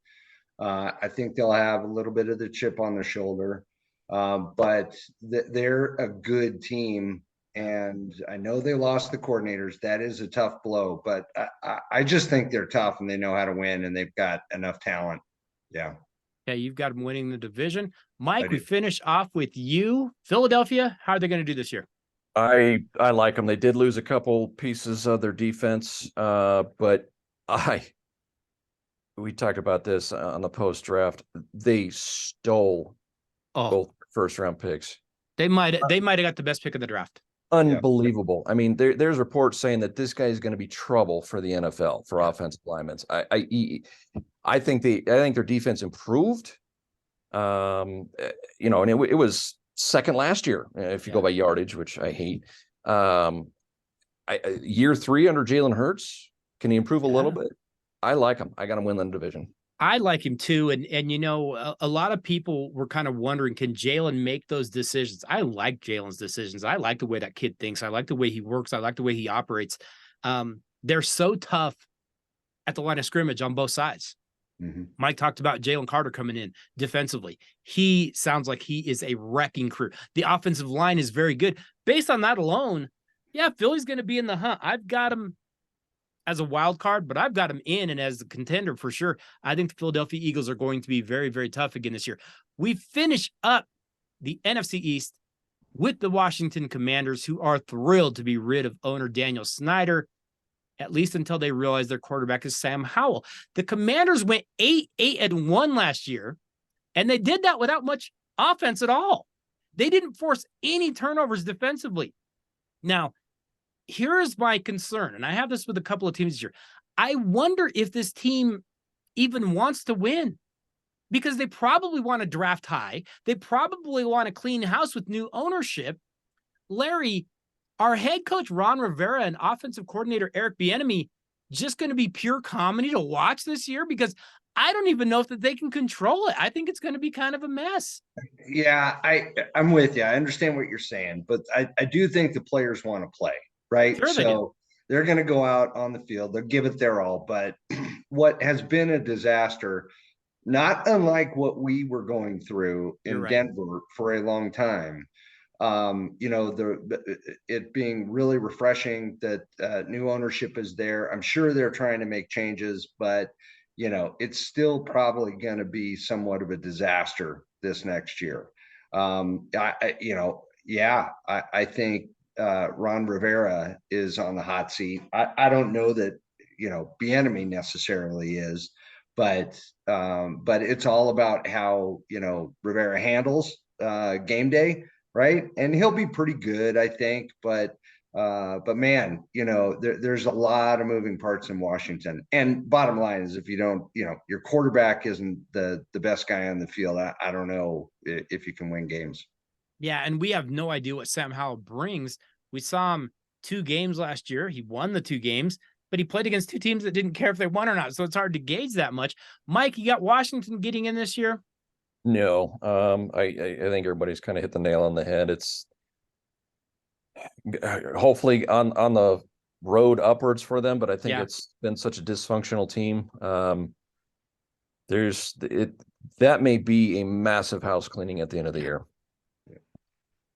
Speaker 3: I think they'll have a little bit of the chip on their shoulder, but they're a good team, and I know they lost the coordinators. That is a tough blow, but I just think they're tough and they know how to win, and they've got enough talent. Yeah.
Speaker 1: Okay, you've got them winning the division. Mike, we finish off with you. Philadelphia, how are they going to do this year?
Speaker 2: I like them. They did lose a couple pieces of their defense, but we talked about this on the post draft. They stole both first round picks.
Speaker 1: They might have got the best pick of the draft.
Speaker 2: Unbelievable. Yeah. I mean, there's reports saying that this guy is going to be trouble for the NFL for offensive linemen. I think their defense improved. And it was second last year, if you go by yardage, which I hate. Year 3 under Jalen Hurts, can he improve a little bit? I like him. I got him winning the division.
Speaker 1: I like him too. And a lot of people were kind of wondering, can Jalen make those decisions? I like Jalen's decisions. I like the way that kid thinks. I like the way he works. I like the way he operates. They're so tough at the line of scrimmage on both sides. Mm-hmm. Mike talked about Jalen Carter coming in defensively. He sounds like he is a wrecking crew. The offensive line is very good. Based on that alone, Philly's going to be in the hunt. I've got him as a wild card, but I've got him in and as a contender for sure. I think the Philadelphia Eagles are going to be very, very tough again this year. We finish up the NFC East with the Washington Commanders, who are thrilled to be rid of owner Daniel Snyder, at least until they realize their quarterback is Sam Howell. The Commanders went 8-1 last year, and they did that without much offense at all. They didn't force any turnovers defensively. Now, here's my concern, and I have this with a couple of teams this year. I wonder if this team even wants to win, because they probably want to draft high. They probably want to clean house with new ownership. Larry, are head coach Ron Rivera and offensive coordinator Eric Bieniemy just going to be pure comedy to watch this year? Because I don't even know if that they can control it. I think it's going to be kind of a mess.
Speaker 3: Yeah, I'm with you. I understand what you're saying, but I do think the players want to play, right?
Speaker 1: Sure,
Speaker 3: so they're going to go out on the field. They'll give it their all. But what has been a disaster not unlike what we were going through
Speaker 1: You're
Speaker 3: in
Speaker 1: right.
Speaker 3: Denver for a long time. It being really refreshing that new ownership is there. I'm sure they're trying to make changes, but it's still probably going to be somewhat of a disaster this next year. I think Ron Rivera is on the hot seat. I don't know that Bieniemy necessarily is, but it's all about how Rivera handles game day, right? And he'll be pretty good, I think. But man, there's a lot of moving parts in Washington. And bottom line is, if you don't, your quarterback isn't the best guy on the field, I don't know if you can win games.
Speaker 1: Yeah, and we have no idea what Sam Howell brings. We saw him 2 games last year. He won the 2 games, but he played against 2 teams that didn't care if they won or not. So it's hard to gauge that much. Mike, you got Washington getting in this year?
Speaker 2: No, I think everybody's kind of hit the nail on the head. It's hopefully on the road upwards for them, but I think it's been such a dysfunctional team. That may be a massive house cleaning at the end of the year.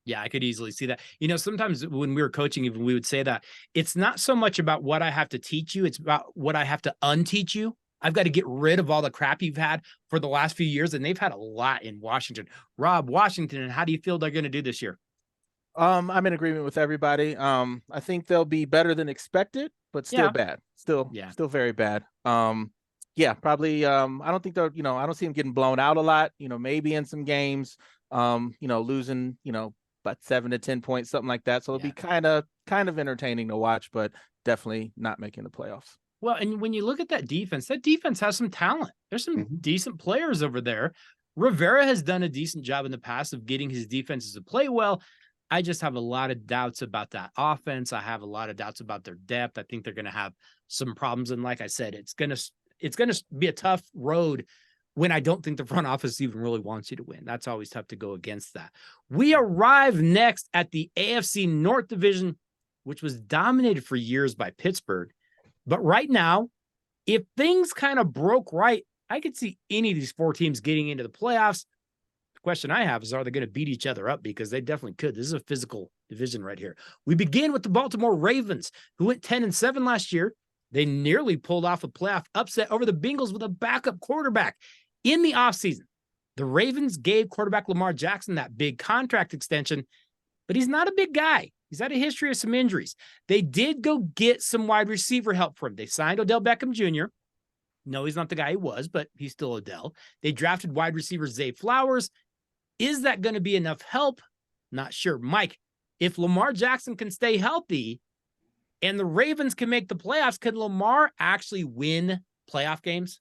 Speaker 1: Yeah, I could easily see that. Sometimes when we were coaching, even we would say that it's not so much about what I have to teach you. It's about what I have to unteach you. I've got to get rid of all the crap you've had for the last few years. And they've had a lot in Washington. Rob, Washington, and how do you feel they're going to do this year?
Speaker 4: I'm in agreement with everybody. I think they'll be better than expected, but still bad. Still very bad. Probably. I don't think they're, I don't see them getting blown out a lot, maybe in some games, losing, about 7 to 10 points, something like that. So it'll be kind of entertaining to watch, but definitely not making the playoffs.
Speaker 1: Well, and when you look at that defense has some talent. There's some decent players over there. Rivera has done a decent job in the past of getting his defenses to play well. I just have a lot of doubts about that offense. I have a lot of doubts about their depth. I think they're going to have some problems. And like I said, it's going to be a tough road when I don't think the front office even really wants you to win. That's always tough to go against that. We arrive next at the AFC North Division, which was dominated for years by Pittsburgh. But right now, if things kind of broke right, I could see any of these 4 teams getting into the playoffs. The question I have is, are they going to beat each other up? Because they definitely could. This is a physical division right here. We begin with the Baltimore Ravens, who went 10-7 last year. They nearly pulled off a playoff upset over the Bengals with a backup quarterback. In the offseason, the Ravens gave quarterback Lamar Jackson that big contract extension, but he's not a big guy. He's had a history of some injuries. They did go get some wide receiver help for him. They signed Odell Beckham Jr. No, he's not the guy he was, but he's still Odell. They drafted wide receiver Zay Flowers. Is that going to be enough help? Not sure. Mike, if Lamar Jackson can stay healthy and the Ravens can make the playoffs, can Lamar actually win playoff games?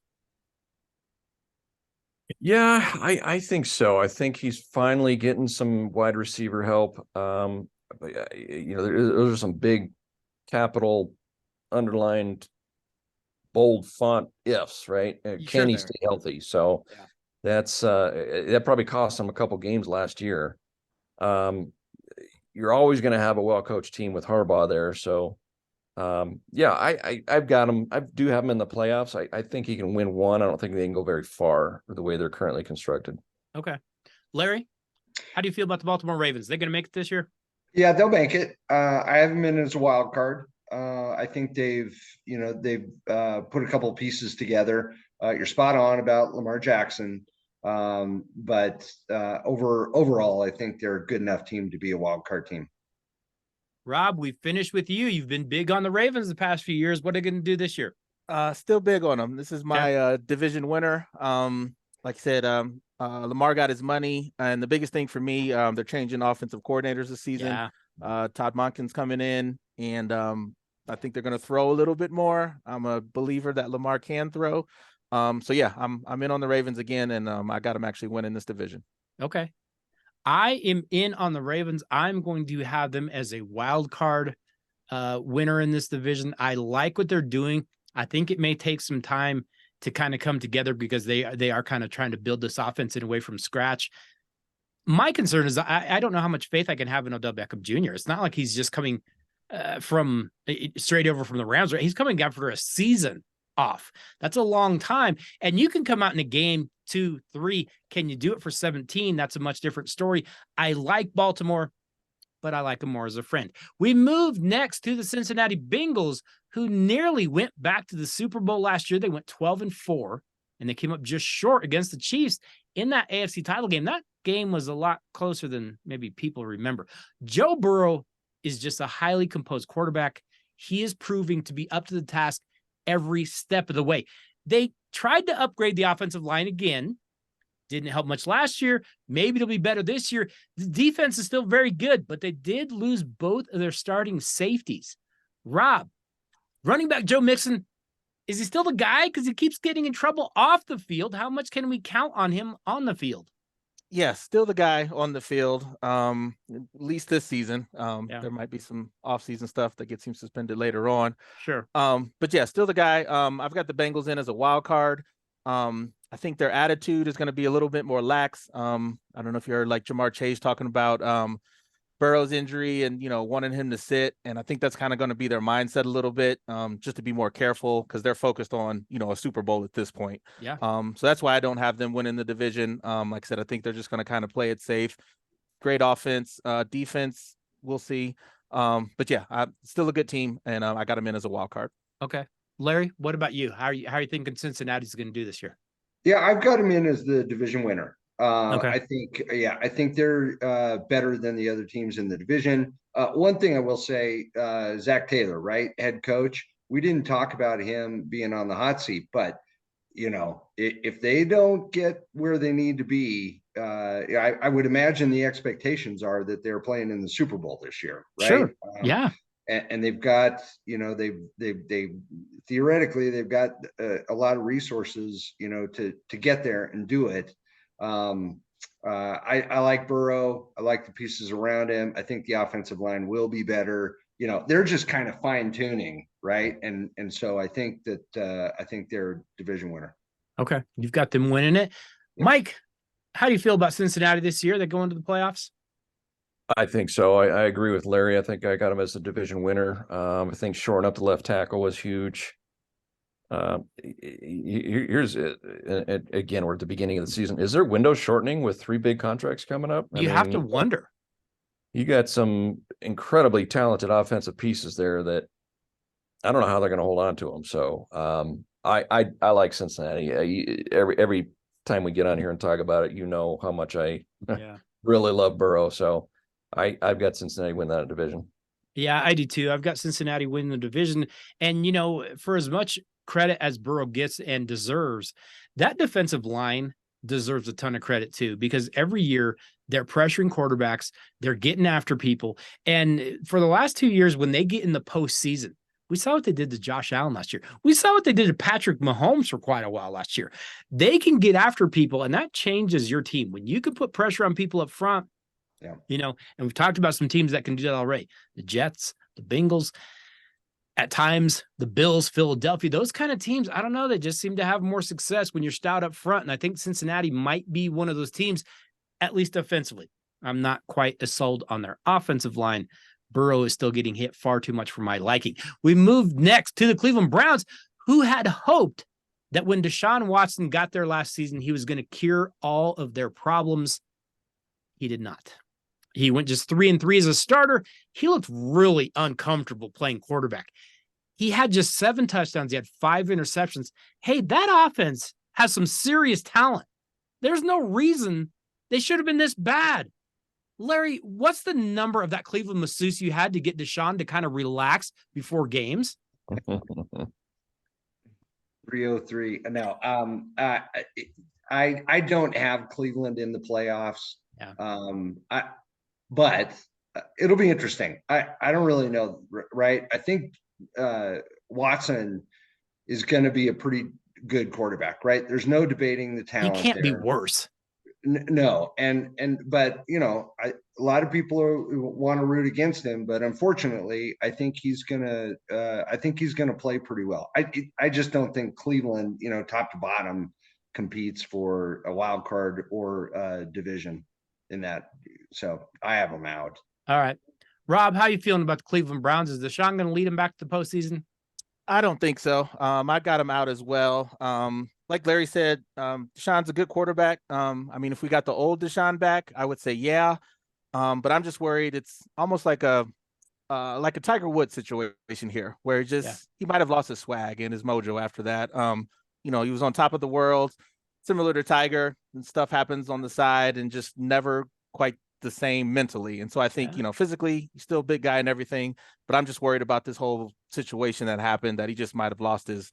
Speaker 2: Yeah, I think so. I think he's finally getting some wide receiver help. Those are some big capital underlined bold font ifs, right? Can he stay healthy? So that's that probably cost him a couple games last year. You're always going to have a well-coached team with Harbaugh there. So I've got him. I do have him in the playoffs. I think he can win one. I don't think they can go very far the way they're currently constructed.
Speaker 1: Okay. Larry, how do you feel about the Baltimore Ravens? They're going to make it this year?
Speaker 3: Yeah, they'll make it. I have them in as a wild card. I think they've put a couple of pieces together. You're spot on about Lamar Jackson. But overall, I think they're a good enough team to be a wild card team.
Speaker 1: Rob, we finished with you. You've been big on the Ravens the past few years. What are they going to do this year?
Speaker 4: Still big on them. This is my division winner. Like I said, Lamar got his money, and the biggest thing for me, they're changing offensive coordinators this season. Todd Monken's coming in, and I think they're going to throw a little bit more. I'm a believer that Lamar can throw. I'm in on the Ravens again, and I got them actually winning this division.
Speaker 1: Okay. I am in on the Ravens. I'm going to have them as a wild card winner in this division. I like what they're doing. I think it may take some time to kind of come together because they are kind of trying to build this offense in a way from scratch. My concern is I don't know how much faith I can have in Odell Beckham Jr. It's not like he's just coming from straight over from the Rams. He's coming after a season off. That's a long time. And you can come out in a game 2, 3. Can you do it for 17? That's a much different story. I like Baltimore, but I like them more as a friend. We move next to the Cincinnati Bengals, who nearly went back to the Super Bowl last year. They went 12-4, and they came up just short against the Chiefs in that AFC title game. That game was a lot closer than maybe people remember. Joe Burrow is just a highly composed quarterback. He is proving to be up to the task every step of the way. They tried to upgrade the offensive line again. Didn't help much last year. Maybe it'll be better this year. The defense is still very good, but they did lose both of their starting safeties. Rob, running back Joe Mixon, is he still the guy? Because he keeps getting in trouble off the field. How much can we count on him on the field?
Speaker 4: Yes, still the guy on the field, at least this season. There might be some off-season stuff that gets him suspended later on.
Speaker 1: Sure.
Speaker 4: But yeah, still the guy. I've got the Bengals in as a wild card. I think their attitude is going to be a little bit more lax. I don't know if you heard like Jamar Chase talking about Burrow's injury and, wanting him to sit. And I think that's kind of going to be their mindset a little bit, just to be more careful because they're focused on, a Super Bowl at this point.
Speaker 1: Yeah.
Speaker 4: So that's why I don't have them winning the division. Like I said, I think they're just going to kind of play it safe. Great offense, defense, we'll see. But yeah, still a good team, and I got them in as a wild card.
Speaker 1: Okay. Larry, what about you? How are you thinking Cincinnati's going to do this year?
Speaker 3: Yeah, I've got them in as the division winner.
Speaker 1: Okay.
Speaker 3: I think they're better than the other teams in the division. One thing I will say, Zach Taylor, right, head coach. We didn't talk about him being on the hot seat, but if they don't get where they need to be, I would imagine the expectations are that they're playing in the Super Bowl this year, right?
Speaker 1: Sure. Yeah.
Speaker 3: And they've got, they theoretically they've got a lot of resources, to get there and do it. I like Burrow. I like the pieces around him. I think the offensive line will be better. They're just kind of fine tuning, right? And so I think that I think they're division winner.
Speaker 1: Okay, you've got them winning it.
Speaker 3: Yeah.
Speaker 1: Mike, how do you feel about Cincinnati this year? They go into the playoffs?
Speaker 2: I think so. I agree with Larry. I think I got him as a division winner. I think shoring up the left tackle was huge. Here's again, we're at the beginning of the season. Is there window shortening with 3 big contracts coming up?
Speaker 1: You have to wonder.
Speaker 2: You got some incredibly talented offensive pieces there that I don't know how they're going to hold on to them. So I like Cincinnati. Every time we get on here and talk about it, how much I really love Burrow. So I've got Cincinnati win that division.
Speaker 1: Yeah, I do too. I've got Cincinnati winning the division. And, for as much credit as Burrow gets and deserves, that defensive line deserves a ton of credit too, because every year they're pressuring quarterbacks, they're getting after people. And for the last 2 years, when they get in the postseason, we saw what they did to Josh Allen last year. We saw what they did to Patrick Mahomes for quite a while last year. They can get after people, and that changes your team. When you can put pressure on people up front, and we've talked about some teams that can do that already. The Jets, the Bengals, at times the Bills, Philadelphia, those kind of teams, I don't know, they just seem to have more success when you're stout up front. And I think Cincinnati might be one of those teams, at least offensively. I'm not quite as sold on their offensive line. Burrow is still getting hit far too much for my liking. We moved next to the Cleveland Browns, who had hoped that when Deshaun Watson got there last season, he was going to cure all of their problems. He did not. He went just 3-3 as a starter. He looked really uncomfortable playing quarterback. He had just 7 touchdowns. He had 5 interceptions. Hey, that offense has some serious talent. There's no reason they should have been this bad. Larry, what's the number of that Cleveland masseuse you had to get Deshaun to kind of relax before games?
Speaker 3: 303. No, I don't have Cleveland in the playoffs.
Speaker 1: Yeah.
Speaker 3: But it'll be interesting. I don't really know, right? I think Watson is going to be a pretty good quarterback, right? There's no debating the talent.
Speaker 1: He can't be worse.
Speaker 3: No, but a lot of people want to root against him, but unfortunately, I think he's gonna play pretty well. I just don't think Cleveland, top to bottom, competes for a wild card or a division in that. So I have them out.
Speaker 1: All right, Rob, how are you feeling about the Cleveland Browns? Is Deshaun going to lead them back to the postseason?
Speaker 4: I don't think so. I got them out as well. like Larry said, Deshaun's a good quarterback. I mean, if we got the old Deshaun back, I would say yeah. But I'm just worried it's almost like a Tiger Woods situation here, where he might have lost his swag and his mojo after that. He was on top of the world, similar to Tiger, and stuff happens on the side and just never quite the same mentally. And so I think, physically, he's still a big guy and everything, but I'm just worried about this whole situation that happened, that he just might have lost his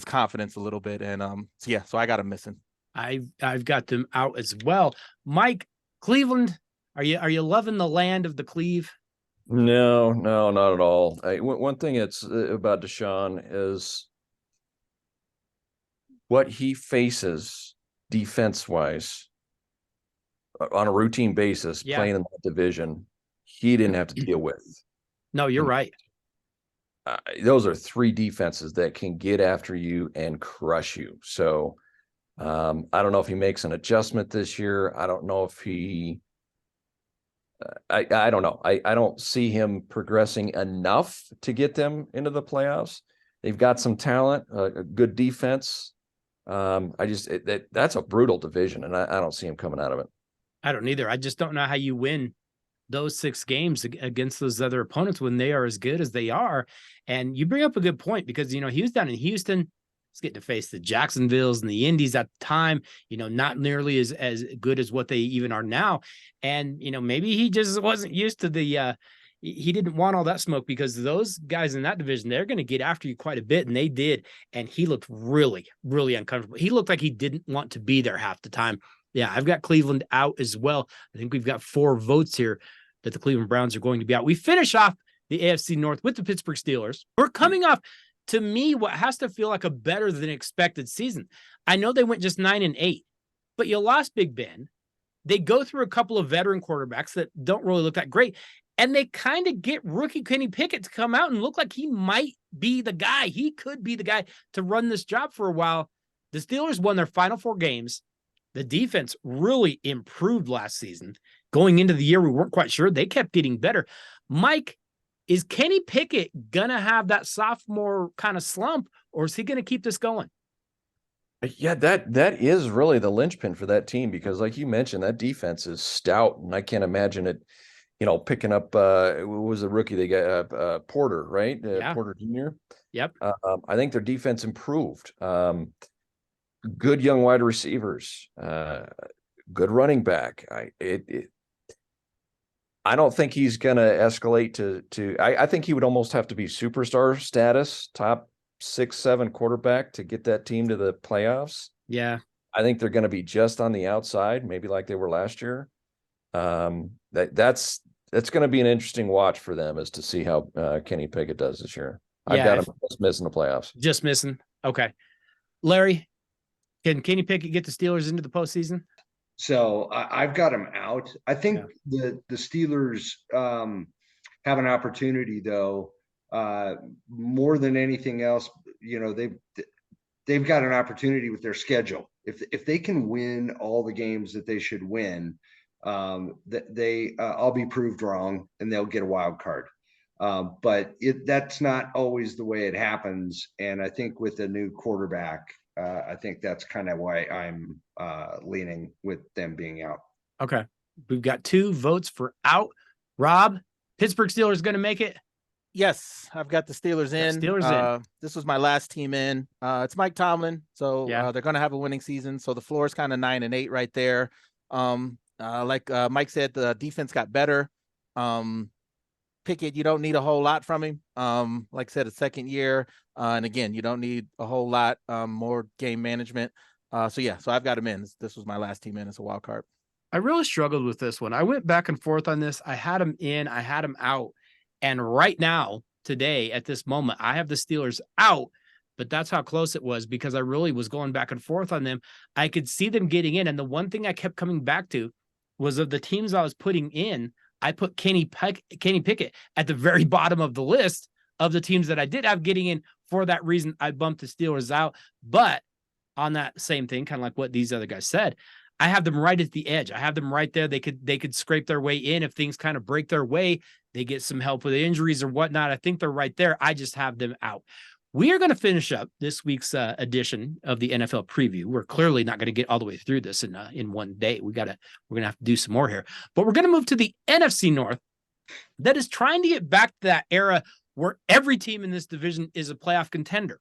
Speaker 4: confidence a little bit. And so I got him missing.
Speaker 1: I've got them out as well. Mike, Cleveland, are you loving the land of the Cleve?
Speaker 2: No, not at all. One thing it's about Deshaun is what he faces defense-wise on a routine basis, playing in that division, he didn't have to deal with.
Speaker 1: No, you're right.
Speaker 2: Those are three defenses that can get after you and crush you. So I don't know if he makes an adjustment this year. I don't know if he I don't know. I don't see him progressing enough to get them into the playoffs. They've got some talent, a good defense. That's a brutal division, and I don't see him coming out of it.
Speaker 1: I don't either. I just don't know how you win those 6 games against those other opponents when they are as good as they are. And you bring up a good point, because, he was down in Houston. He's getting to face the Jacksonvilles and the Indies at the time, not nearly as good as what they even are now. And, maybe he just wasn't used to he didn't want all that smoke, because those guys in that division, they're going to get after you quite a bit. And they did. And he looked really, really uncomfortable. He looked like he didn't want to be there half the time. Yeah, I've got Cleveland out as well. I think we've got 4 votes here that the Cleveland Browns are going to be out. We finish off the AFC North with the Pittsburgh Steelers. We're coming off, to me, what has to feel like a better than expected season. I know they went just 9-8, but you lost Big Ben. They go through a couple of veteran quarterbacks that don't really look that great. And they kind of get rookie Kenny Pickett to come out and look like he might be the guy. He could be the guy to run this job for a while. The Steelers won their final 4 games. The defense really improved last season. Going into the year, we weren't quite sure. They kept getting better. Mike, is Kenny Pickett going to have that sophomore kind of slump, or is he going to keep this going?
Speaker 2: Yeah, that is really the linchpin for that team, because like you mentioned, that defense is stout, and I can't imagine it, picking up, what was the rookie they got, Porter, right? Porter Jr.
Speaker 1: Yep.
Speaker 2: I think their defense improved. Good young wide receivers, good running back. I don't think he's going to escalate to. I think he would almost have to be superstar status, top 6-7 quarterback to get that team to the playoffs.
Speaker 1: Yeah,
Speaker 2: I think they're going to be just on the outside, maybe like they were last year. That's going to be an interesting watch for them, as to see how Kenny Pickett does this year. I've got him just missing the playoffs.
Speaker 1: Just missing. Okay, Larry, can Kenny Pickett get the Steelers into the postseason?
Speaker 3: So I've got him out. I think the Steelers have an opportunity, though, more than anything else. They've got an opportunity with their schedule. If they can win all the games that they should win, I'll be proved wrong, and they'll get a wild card. But that's not always the way it happens. And I think with a new quarterback, I think that's kind of why I'm leaning with them being out.
Speaker 1: Okay. We've got 2 votes for out. Rob, Pittsburgh Steelers going to make it?
Speaker 4: Yes, I've got the Steelers in.
Speaker 1: In.
Speaker 4: This was my last team in. It's Mike Tomlin, so they're going to have a winning season. So the floor is kind of 9-8 right there. Like Mike said, the defense got better. Pickett, you don't need a whole lot from him. Like I said, a second year. And again, you don't need a whole lot more game management. So I've got him in. This was my last team in as a wild card.
Speaker 1: I really struggled with this one. I went back and forth on this. I had him in, I had him out. And right now, today, at this moment, I have the Steelers out, but that's how close it was, because I really was going back and forth on them. I could see them getting in. And the one thing I kept coming back to was, of the teams I was putting in, I put Kenny Pickett at the very bottom of the list of the teams that I did have getting in. For that reason, I bumped the Steelers out. But on that same thing, kind of like what these other guys said, I have them right at the edge. I have them right there. They could scrape their way in. If things kind of break their way, they get some help with injuries or whatnot. I think they're right there. I just have them out. We are going to finish up this week's edition of the NFL preview. We're clearly not going to get all the way through this in one day. We're going to have to do some more here, but we're going to move to the NFC North that is trying to get back to that era where every team in this division is a playoff contender.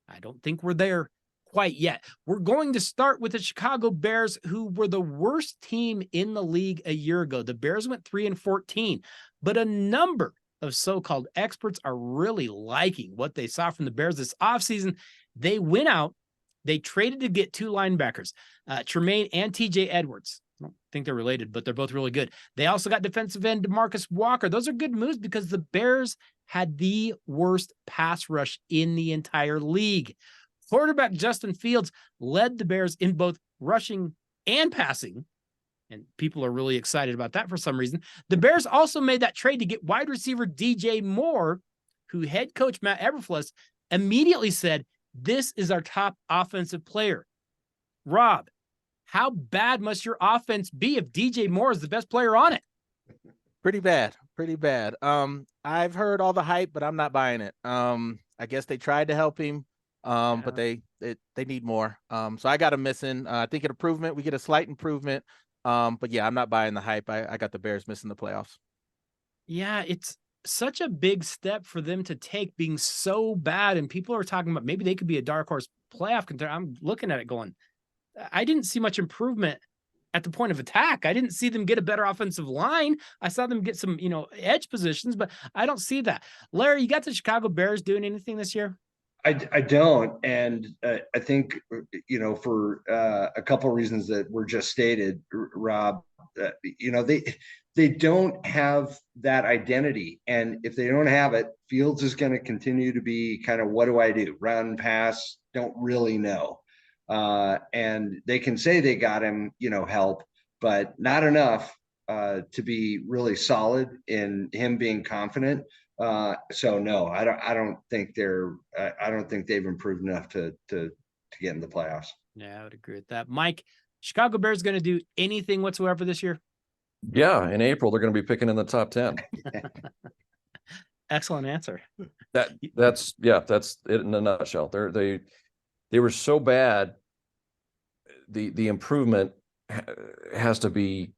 Speaker 1: I don't think we're there quite yet. We're going to start with the Chicago Bears, who were the worst team in the league a year ago. The Bears went 3-14, but a number of so-called experts are really liking what they saw from the Bears this offseason. They went out, they traded to get two linebackers, Tremaine and TJ Edwards. I don't think they're related, but they're both really good. They also got defensive end DeMarcus Walker. Those are good moves because the Bears had the worst pass rush in the entire league. Quarterback Justin Fields led the Bears in both rushing and passing, and people are really excited about that for some reason. The Bears also made that trade to get wide receiver DJ Moore, who head coach Matt Eberflus immediately said, "This is our top offensive player." Rob, how bad must your offense be if DJ Moore is the best player on it?
Speaker 4: Pretty bad. I've heard all the hype, but I'm not buying it. I guess they tried to help him, but they need more. So I got him missing. I think an improvement. We get a slight improvement. But yeah, I'm not buying the hype. I got the Bears missing the playoffs.
Speaker 1: Yeah, it's such a big step for them to take, being so bad. And people are talking about maybe they could be a dark horse playoff contender. I'm looking at it going, I didn't see much improvement at the point of attack. I didn't see them get a better offensive line. I saw them get some, edge positions, but I don't see that. Larry, you got the Chicago Bears doing anything this year?
Speaker 3: I don't, and I think for a couple of reasons that were just stated, Rob. They don't have that identity, and if they don't have it, Fields is going to continue to be kind of, what do I do? Run, pass, don't really know. And they can say they got him, help, but not enough to be really solid in him being confident. So no, I don't think they've improved enough to get in the playoffs.
Speaker 1: Yeah, I would agree with that. Mike, Chicago Bears going to do anything whatsoever this year?
Speaker 2: Yeah, in April they're going to be picking in the top 10.
Speaker 1: Excellent answer.
Speaker 2: That's it in a nutshell. They were so bad. The improvement has to be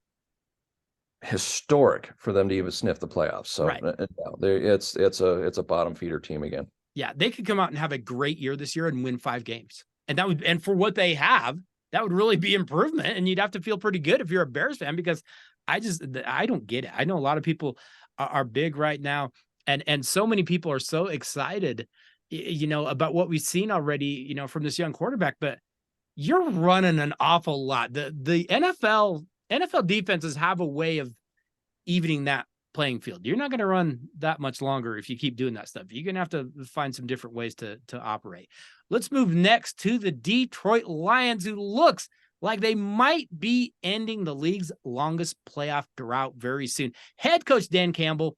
Speaker 2: historic for them to even sniff the playoffs. So
Speaker 1: right.
Speaker 2: It's a bottom feeder team again.
Speaker 1: Yeah, they could come out and have a great year this year and win 5 games. And for what they have, that would really be improvement. And you'd have to feel pretty good if you're a Bears fan, because I don't get it. I know a lot of people are big right now, and so many people are so excited, about what we've seen already, from this young quarterback, but you're running an awful lot. The NFL defenses have a way of evening that playing field. You're not going to run that much longer if you keep doing that stuff. You're going to have to find some different ways to operate. Let's move next to the Detroit Lions, who looks like they might be ending the league's longest playoff drought very soon. Head coach Dan Campbell,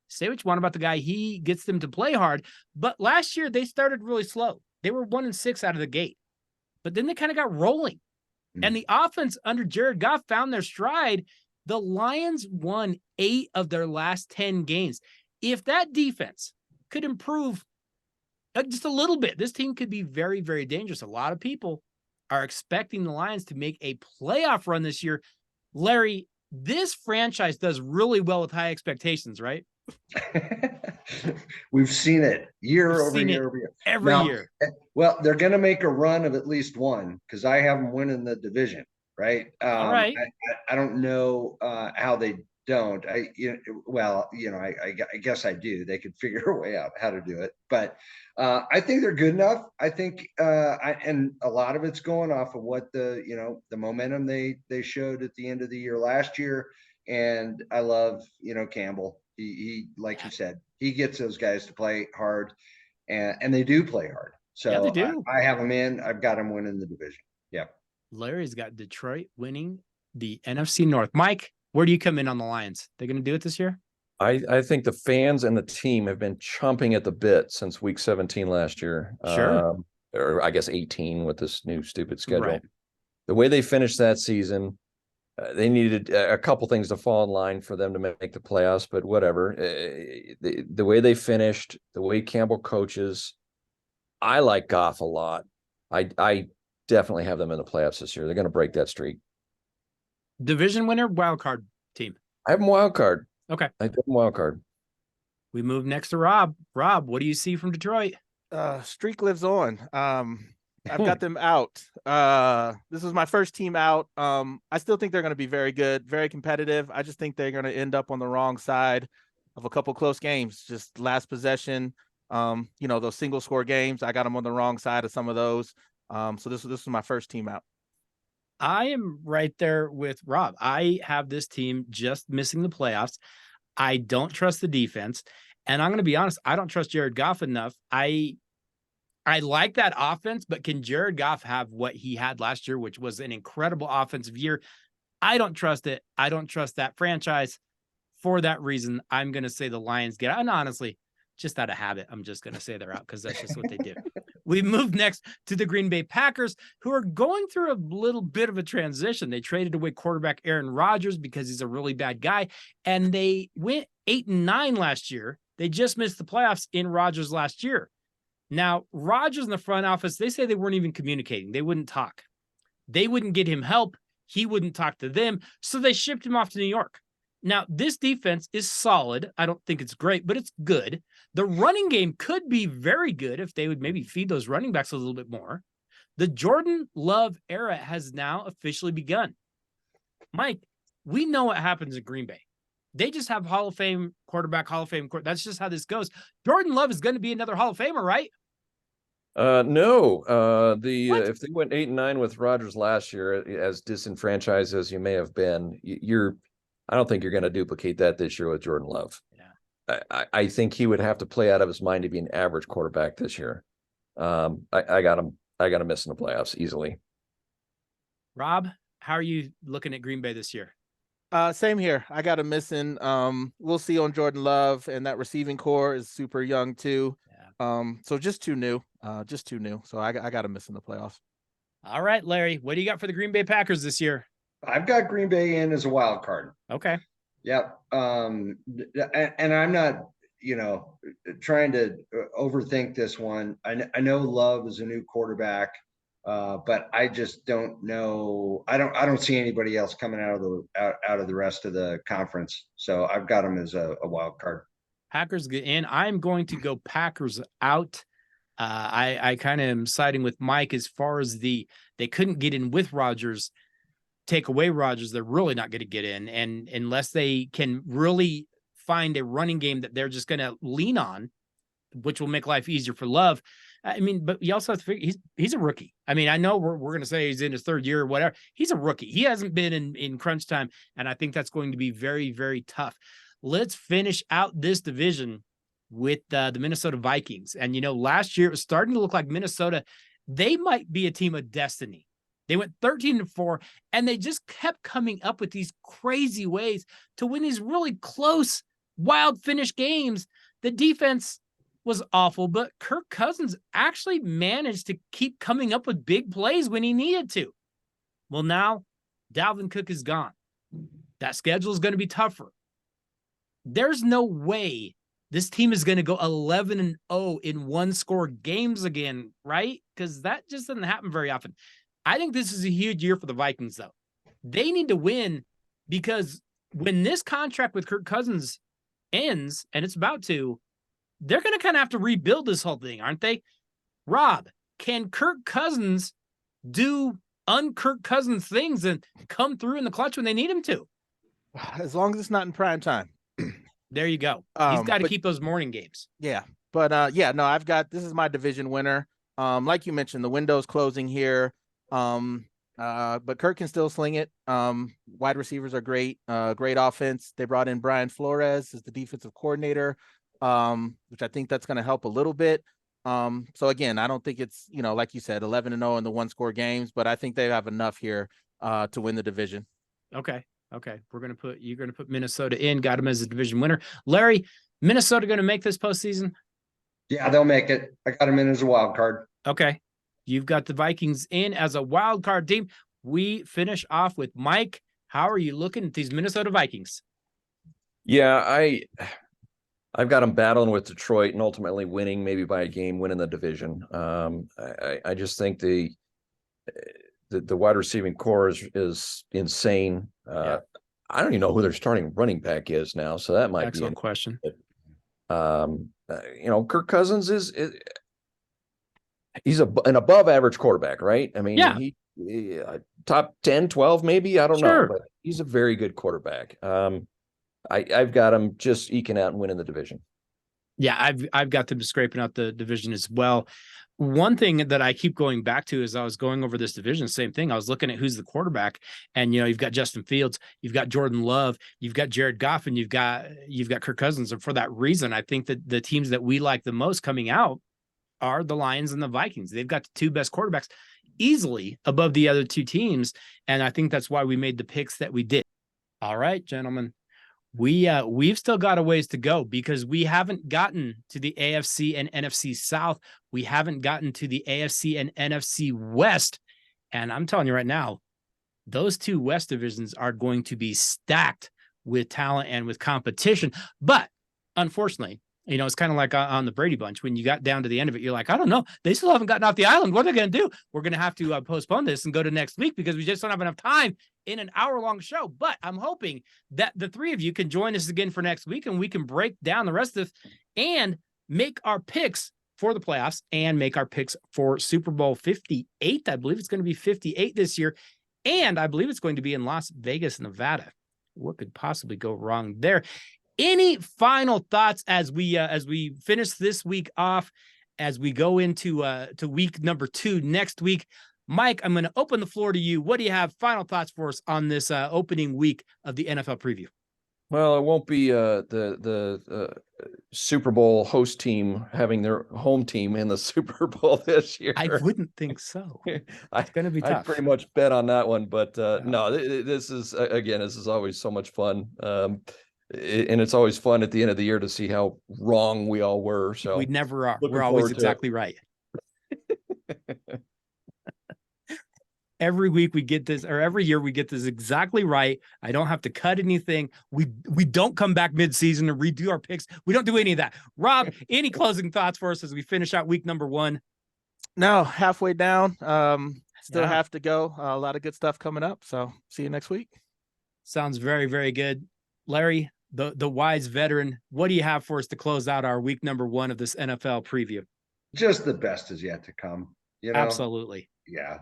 Speaker 1: say what you want about the guy, he gets them to play hard, but last year they started really slow. They were 1-6 out of the gate, but then they kind of got rolling. And the offense under Jared Goff found their stride. The Lions won 8 of their last 10 games. If that defense could improve just a little bit, this team could be very, very dangerous. A lot of people are expecting the Lions to make a playoff run this year. Larry, this franchise does really well with high expectations, right?
Speaker 3: We've seen it year over year.
Speaker 1: Every year.
Speaker 3: Well, they're going to make a run of at least one, because I have them winning the division, right?
Speaker 1: All right.
Speaker 3: I don't know how they don't. I guess I do. They could figure a way out how to do it, but I think they're good enough. I think, and a lot of it's going off of what the momentum they showed at the end of the year last year. And I love, Campbell. He like you said, he gets those guys to play hard, and they do play hard. So yeah, they do. I have them in. I've got them winning the division. Yeah.
Speaker 1: Larry's got Detroit winning the NFC North. Mike, where do you come in on the Lions? They're going to do it this year?
Speaker 2: I think the fans and the team have been chomping at the bit since week 17 last year.
Speaker 1: Sure.
Speaker 2: Or I guess 18 with this new stupid schedule.
Speaker 1: Right.
Speaker 2: The way they finished that season, they needed a couple things to fall in line for them to make the playoffs, but whatever. The way they finished, the way Campbell coaches, I like Goff a lot. I definitely have them in the playoffs this year. They're going to break that streak.
Speaker 1: Division winner, wild card team.
Speaker 2: I have them wild card.
Speaker 1: Okay.
Speaker 2: I have them wild card.
Speaker 1: We move next to Rob. Rob, what do you see from Detroit?
Speaker 4: Streak lives on. I've got them out. This was my first team out. I still think they're going to be very good, very competitive. I just think they're going to end up on the wrong side of a couple close games. Just last possession, those single score games. I got them on the wrong side of some of those. So this was my first team out.
Speaker 1: I am right there with Rob. I have this team just missing the playoffs. I don't trust the defense. And I'm going to be honest, I don't trust Jared Goff enough. I like that offense, but can Jared Goff have what he had last year, which was an incredible offensive year? I don't trust it. I don't trust that franchise. For that reason, I'm going to say the Lions get out. And honestly, just out of habit, I'm just going to say they're out because that's just what they do. We move next to the Green Bay Packers, who are going through a little bit of a transition. They traded away quarterback Aaron Rodgers because he's a really bad guy, and they went 8-9 last year. They just missed the playoffs in Rodgers last year. Now, Rodgers in the front office, they say they weren't even communicating. They wouldn't talk. They wouldn't get him help. He wouldn't talk to them. So they shipped him off to New York. Now, this defense is solid. I don't think it's great, but it's good. The running game could be very good if they would maybe feed those running backs a little bit more. The Jordan Love era has now officially begun. Mike, we know what happens in Green Bay. They just have Hall of Fame quarterback, Hall of Fame quarterback. That's just how this goes. Jordan Love is going to be another Hall of Famer, right?
Speaker 2: No. If they went 8-9 with Rodgers last year, as disenfranchised as you may have been, I don't think you're going to duplicate that this year with Jordan Love. Yeah. I think he would have to play out of his mind to be an average quarterback this year. I got him missing the playoffs easily.
Speaker 1: Rob, how are you looking at Green Bay this year?
Speaker 4: Same here. I got him missing. We'll see on Jordan Love, and that receiving core is super young too. Yeah. So just too new. So I got him missing the playoffs. All
Speaker 1: right, Larry, what do you got for the Green Bay Packers this year?
Speaker 3: I've got Green Bay in as a wild card.
Speaker 1: Okay.
Speaker 3: Yep. And I'm not, trying to overthink this one. I know Love is a new quarterback, but I just don't know. I don't see anybody else coming out of the rest of the conference. So I've got them as a wild card.
Speaker 1: Packers get in. I'm going to go Packers out. I kind of am siding with Mike as far as they couldn't get in with Rodgers. Take away Rodgers, they're really not going to get in. And unless they can really find a running game that they're just going to lean on, which will make life easier for Love. I mean, but you also have to figure he's a rookie. I mean, I know we're going to say he's in his third year or whatever. He's a rookie. He hasn't been in crunch time. And I think that's going to be very, very tough. Let's finish out this division with the Minnesota Vikings. And, last year it was starting to look like Minnesota, they might be a team of destiny. They went 13-4, and they just kept coming up with these crazy ways to win these really close, wild finish games. The defense was awful, but Kirk Cousins actually managed to keep coming up with big plays when he needed to. Well, now Dalvin Cook is gone. That schedule is going to be tougher. There's no way this team is going to go 11-0 in one-score games again, right? Because that just doesn't happen very often. I think this is a huge year for the Vikings, though. They need to win because when this contract with Kirk Cousins ends, and it's about to, they're going to kind of have to rebuild this whole thing, aren't they? Rob, can Kirk Cousins do un-Kirk Cousins things and come through in the clutch when they need him to?
Speaker 4: As long as it's not in prime time.
Speaker 1: There you go. He's got to keep those morning games.
Speaker 4: Yeah. But this is my division winner. Like you mentioned, the window's closing here. But Kirk can still sling it. Wide receivers are great. Great offense. They brought in Brian Flores as the defensive coordinator, which I think that's going to help a little bit. So again, I don't think it's, like you said, 11-0 in the one-score games, but I think they have enough here to win the division.
Speaker 1: Okay. You're going to put Minnesota in, got him as a division winner. Larry, Minnesota going to make this postseason?
Speaker 3: Yeah, they'll make it. I got them in as a wild card.
Speaker 1: Okay. You've got the Vikings in as a wild card team. We finish off with Mike. How are you looking at these Minnesota Vikings?
Speaker 2: Yeah, I've got them battling with Detroit and ultimately winning, maybe by a game, winning the division. I just think the wide receiving core is insane.
Speaker 1: Yeah.
Speaker 2: I don't even know who their starting running back is now, so that might
Speaker 1: Excellent question.
Speaker 2: Kirk Cousins he's an above average quarterback, right? I mean,
Speaker 1: Yeah.
Speaker 2: he top 10, 12, maybe, I don't know, but he's a very good quarterback. I've got him just eking out and winning the division.
Speaker 1: Yeah, I've got them scraping out the division as well. One thing that I keep going back to is I was going over this division, same thing. I was looking at who's the quarterback, and you've got Justin Fields, you've got Jordan Love, you've got Jared Goff, and you've got Kirk Cousins. And for that reason, I think that the teams that we like the most coming out are the Lions and the Vikings. They've got the two best quarterbacks easily above the other two teams. And I think that's why we made the picks that we did. All right, gentlemen. We've still got a ways to go because we haven't gotten to the AFC and NFC South. We haven't gotten to the AFC and NFC West. And I'm telling you right now, those two West divisions are going to be stacked with talent and with competition. But unfortunately, it's kind of like on the Brady Bunch. When you got down to the end of it, you're like, I don't know. They still haven't gotten off the island. What are they going to do? We're going to have to postpone this and go to next week because we just don't have enough time in an hour-long show. But I'm hoping that the three of you can join us again for next week, and we can break down the rest of this and make our picks for the playoffs and make our picks for Super Bowl 58. I believe it's going to be 58 this year, and I believe it's going to be in Las Vegas, Nevada. What could possibly go wrong there? Any final thoughts as we finish this week off, as we go into to week number 2 next week? Mike, I'm going to open the floor to you. What do you have final thoughts for us on this opening week of the NFL preview?
Speaker 2: Well, it won't be the Super Bowl host team having their home team in the Super Bowl this year.
Speaker 1: I wouldn't think so. It's going to be tough.
Speaker 2: I pretty much bet on that one, but no, this is always so much fun. And it's always fun at the end of the year to see how wrong we all were. So
Speaker 1: we never are. We're always exactly right. Every week we get this, or every year we get this exactly right. I don't have to cut anything. We don't come back mid-season and redo our picks. We don't do any of that. Rob, any closing thoughts for us as we finish out week number 1?
Speaker 4: No, halfway down. Still have to go. A lot of good stuff coming up. So see you next week.
Speaker 1: Sounds very, very good. Larry, the wise veteran, what do you have for us to close out our week number 1 of this NFL preview?
Speaker 3: Just the best is yet to come.
Speaker 1: Absolutely.
Speaker 3: Yeah.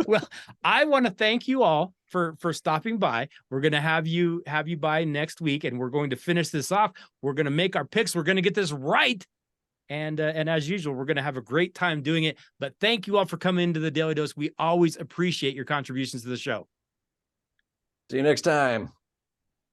Speaker 1: Well, I want to thank you all for stopping by. We're going to have you by next week, and we're going to finish this off. We're going to make our picks. We're going to get this right. And as usual, we're going to have a great time doing it. But thank you all for coming into the Daily Dose. We always appreciate your contributions to the show.
Speaker 2: See you next time.